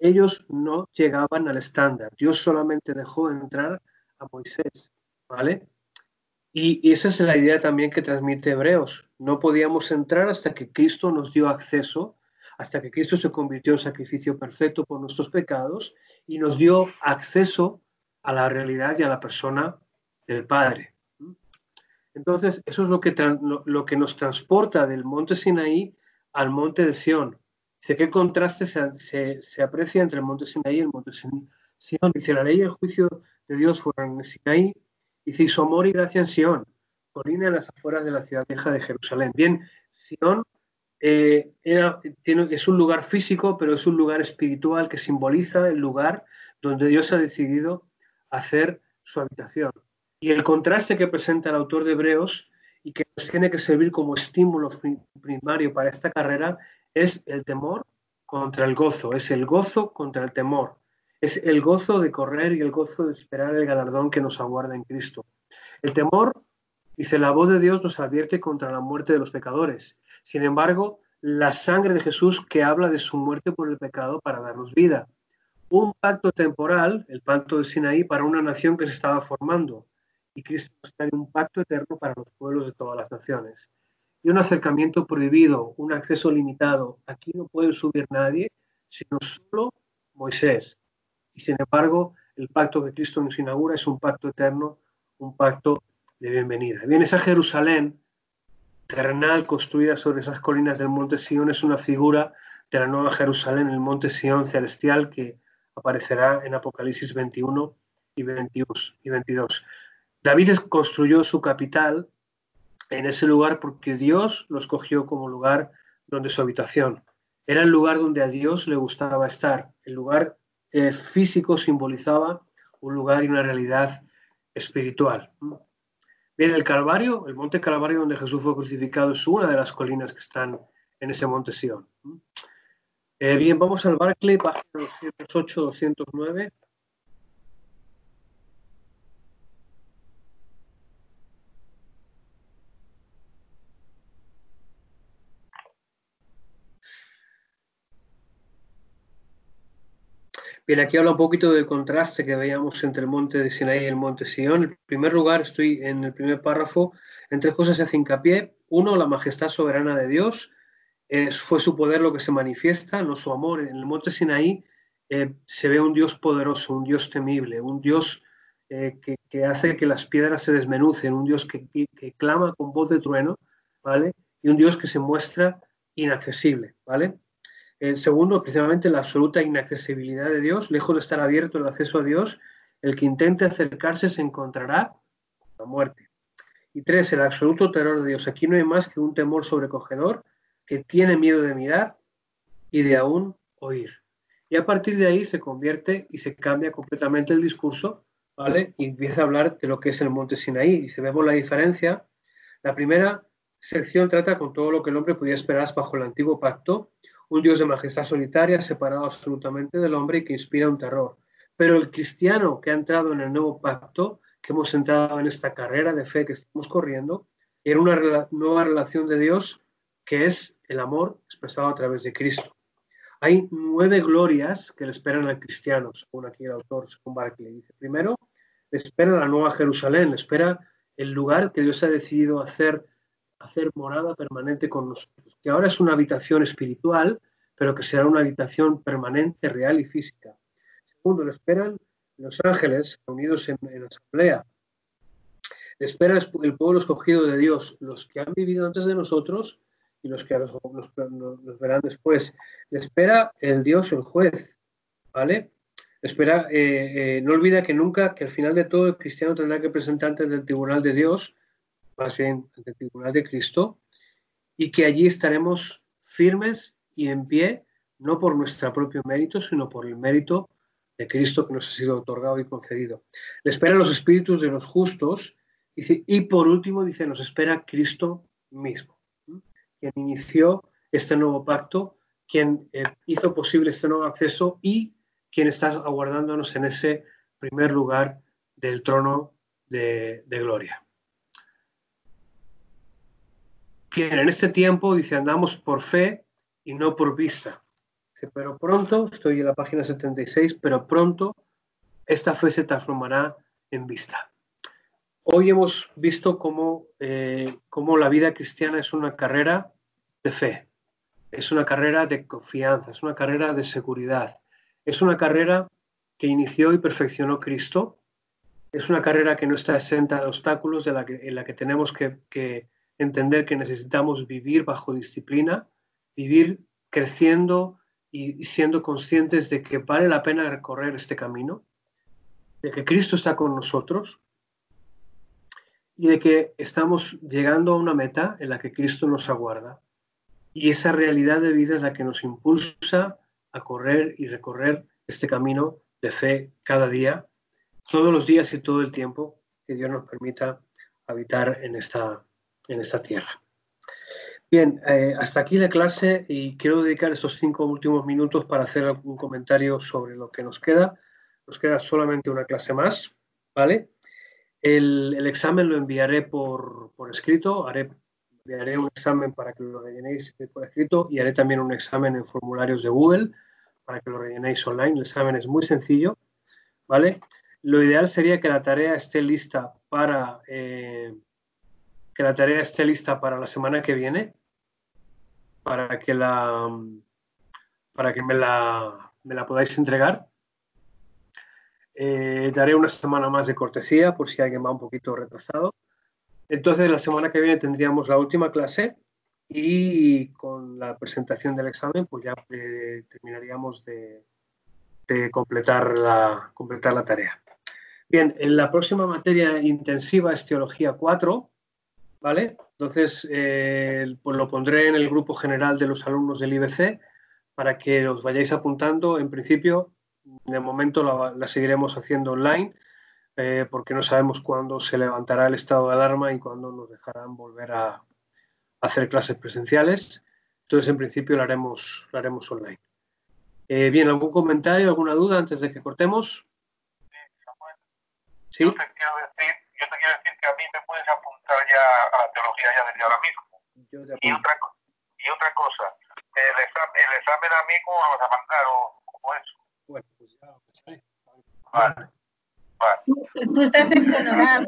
Ellos no llegaban al estándar. Dios solamente dejó entrar a Moisés, ¿vale? Y esa es la idea también que transmite Hebreos. No podíamos entrar hasta que Cristo nos dio acceso, hasta que Cristo se convirtió en sacrificio perfecto por nuestros pecados y nos dio acceso a la realidad y a la persona del Padre. Entonces, eso es lo que nos transporta del monte Sinaí al monte de Sión. Dice, ¿qué contraste se aprecia entre el monte Sinaí y el monte Sión? Dice, la ley y el juicio de Dios fueron en Sinaí, dice, su amor y gracia en Sión, colina en las afueras de la ciudad vieja de Jerusalén. Bien, Sión es un lugar físico, pero es un lugar espiritual que simboliza el lugar donde Dios ha decidido hacer su habitación. Y el contraste que presenta el autor de Hebreos y que nos tiene que servir como estímulo primario para esta carrera es el temor contra el gozo, es el gozo contra el temor, es el gozo de correr y el gozo de esperar el galardón que nos aguarda en Cristo. El temor, dice, la voz de Dios nos advierte contra la muerte de los pecadores. Sin embargo, la sangre de Jesús que habla de su muerte por el pecado para darnos vida. Un pacto temporal, el pacto de Sinaí, para una nación que se estaba formando. Y Cristo está en un pacto eterno para los pueblos de todas las naciones. Y un acercamiento prohibido, un acceso limitado. Aquí no puede subir nadie, sino solo Moisés. Y sin embargo, el pacto que Cristo nos inaugura es un pacto eterno, un pacto de bienvenida. Bien, esa Jerusalén terrenal construida sobre esas colinas del monte Sión es una figura de la nueva Jerusalén, el monte Sión celestial que aparecerá en Apocalipsis 21 y 22. David construyó su capital en ese lugar porque Dios lo escogió como lugar donde su habitación. Era el lugar donde a Dios le gustaba estar. El lugar físico simbolizaba un lugar y una realidad espiritual. Bien, el Calvario, el monte Calvario donde Jesús fue crucificado, es una de las colinas que están en ese monte Sión. Bien, vamos al Barclay, página 208-209. Bien, aquí habla un poquito del contraste que veíamos entre el monte de Sinaí y el monte Sión. En primer lugar, estoy en el primer párrafo, en tres cosas se hace hincapié. Uno, la majestad soberana de Dios. Fue su poder lo que se manifiesta, no su amor. En el monte Sinaí se ve un Dios poderoso, un Dios temible, un Dios que hace que las piedras se desmenucen, un Dios que clama con voz de trueno, ¿vale? Y un Dios que se muestra inaccesible, ¿vale? El segundo, precisamente la absoluta inaccesibilidad de Dios, lejos de estar abierto el acceso a Dios, el que intente acercarse se encontrará con la muerte. Y tres, el absoluto terror de Dios. Aquí no hay más que un temor sobrecogedor que tiene miedo de mirar y de aún oír. Y a partir de ahí se convierte y se cambia completamente el discurso, ¿vale? Y empieza a hablar de lo que es el monte Sinaí. Y si vemos la diferencia, la primera sección trata con todo lo que el hombre podía esperar bajo el antiguo pacto, un Dios de majestad solitaria, separado absolutamente del hombre y que inspira un terror. Pero el cristiano que ha entrado en el nuevo pacto, que hemos entrado en esta carrera de fe que estamos corriendo, era una nueva relación de Dios que es el amor expresado a través de Cristo. Hay 9 glorias que le esperan al cristiano, según aquí el autor, según Barclay. Dice, primero, le espera la nueva Jerusalén, le espera el lugar que Dios ha decidido hacer morada permanente con nosotros, que ahora es una habitación espiritual, pero que será una habitación permanente, real y física. Segundo, le esperan los ángeles reunidos en asamblea. Le espera el pueblo escogido de Dios, los que han vivido antes de nosotros y los que los verán después. Le espera el Dios, el juez, ¿vale? Le espera, no olvida que nunca, que al final de todo el cristiano tendrá que presentar ante el tribunal de Dios, más bien ante el tribunal de Cristo, y que allí estaremos firmes y en pie, no por nuestro propio mérito, sino por el mérito de Cristo que nos ha sido otorgado y concedido. Le esperan los espíritus de los justos, dice, y por último, dice, nos espera Cristo mismo, quien inició este nuevo pacto, quien hizo posible este nuevo acceso y quien está aguardándonos en ese primer lugar del trono de gloria. Bien, en este tiempo, dice, andamos por fe y no por vista. Dice, pero pronto, estoy en la página 76, pero pronto esta fe se transformará en vista. Hoy hemos visto cómo la vida cristiana es una carrera de fe, es una carrera de confianza, es una carrera de seguridad, es una carrera que inició y perfeccionó Cristo Es una carrera que no está exenta de obstáculos, en la que tenemos que entender que necesitamos vivir bajo disciplina, vivir creciendo y siendo conscientes de que vale la pena recorrer este camino, de que Cristo está con nosotros y de que estamos llegando a una meta en la que Cristo nos aguarda. Y esa realidad de vida es la que nos impulsa a correr y recorrer este camino de fe cada día, todos los días y todo el tiempo que Dios nos permita habitar en esta tierra. Bien, hasta aquí la clase y quiero dedicar estos 5 últimos minutos para hacer algún comentario sobre lo que nos queda. Nos queda solamente una clase más, ¿vale? El examen lo enviaré por escrito, enviaré un examen para que lo rellenéis por escrito y haré también un examen en formularios de Google para que lo rellenéis online. El examen es muy sencillo, ¿vale? Lo ideal sería que la tarea esté lista para la semana que viene, para que me la podáis entregar. Daré una semana más de cortesía por si alguien va un poquito retrasado. Entonces, la semana que viene tendríamos la última clase y con la presentación del examen pues ya terminaríamos de completar la tarea. Bien, en la próxima materia intensiva es Teología 4, ¿vale? Entonces, pues lo pondré en el grupo general de los alumnos del IBC para que os vayáis apuntando. En principio, de momento la seguiremos haciendo online porque no sabemos cuándo se levantará el estado de alarma y cuándo nos dejarán volver a hacer clases presenciales. Entonces, en principio, la haremos online. Bien, ¿algún comentario, alguna duda antes de que cortemos? ¿Sí? Yo te quiero decir que a mí me puedes apuntar ya a la teología ya desde ahora mismo. Y otra cosa, el examen a mí, ¿cómo lo vas a mandar o cómo es? Bueno, pues ya lo pensaré. Vale. Tú estás exonerado.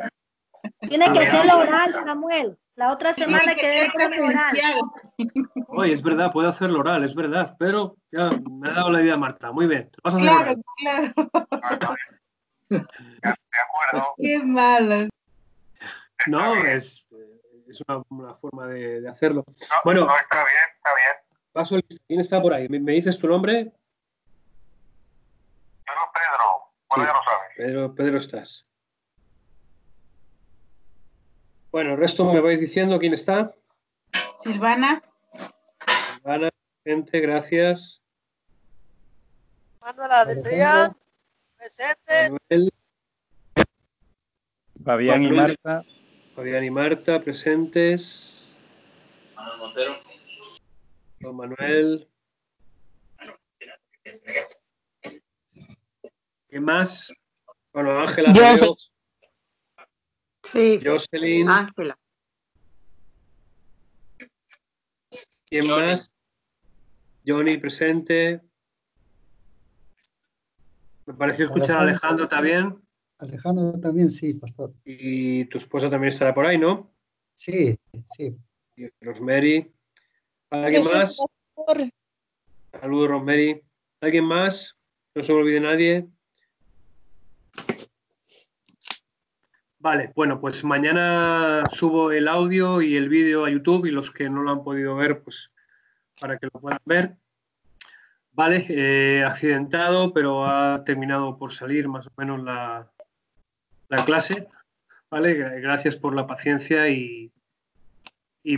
Tiene que hacerlo oral, Samuel. La otra semana que debe ser oral. Oye, es verdad, puedo hacerlo oral, es verdad, pero ya me ha dado la idea Marta. Muy bien, te vas a hacer oral. Claro. De acuerdo. Qué malo. No, es una forma de hacerlo. No, bueno, no, está bien. Paso el... ¿Quién está por ahí? ¿Me dices tu nombre? Yo no, Pedro. Bueno, Sí, ya lo sabes. Pedro estás. Bueno, el resto me vais diciendo quién está. Silvana. Silvana, gente, gracias. Manuel Adrián, presente. Manuel. Fabián y Marta. Fabián y Marta, presentes. Manuel Montero. Juan Manuel. ¿Quién más? Bueno, Ángela. Sí. Jocelyn. Ángela. ¿Quién más? Johnny, presente. Me pareció escuchar a Alejandro también. Alejandro también, sí, pastor. Y tu esposa también estará por ahí, ¿no? Sí, sí. Y Rosemary. ¿Alguien más? Saludos, Rosemary. ¿Alguien más? No se me olvide nadie. Vale, bueno, pues mañana subo el audio y el vídeo a YouTube y los que no lo han podido ver, pues para que lo puedan ver. Vale, accidentado, pero ha terminado por salir más o menos la clase. Vale, gracias por la paciencia y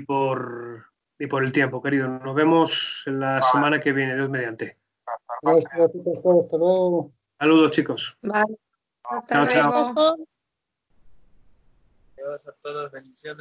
por el tiempo, querido. Nos vemos la semana que viene, Dios mediante. Gracias, pastor. Hasta luego. Saludos, chicos. Vale. Chao, chao. Pastor. Dios a todos, bendiciones.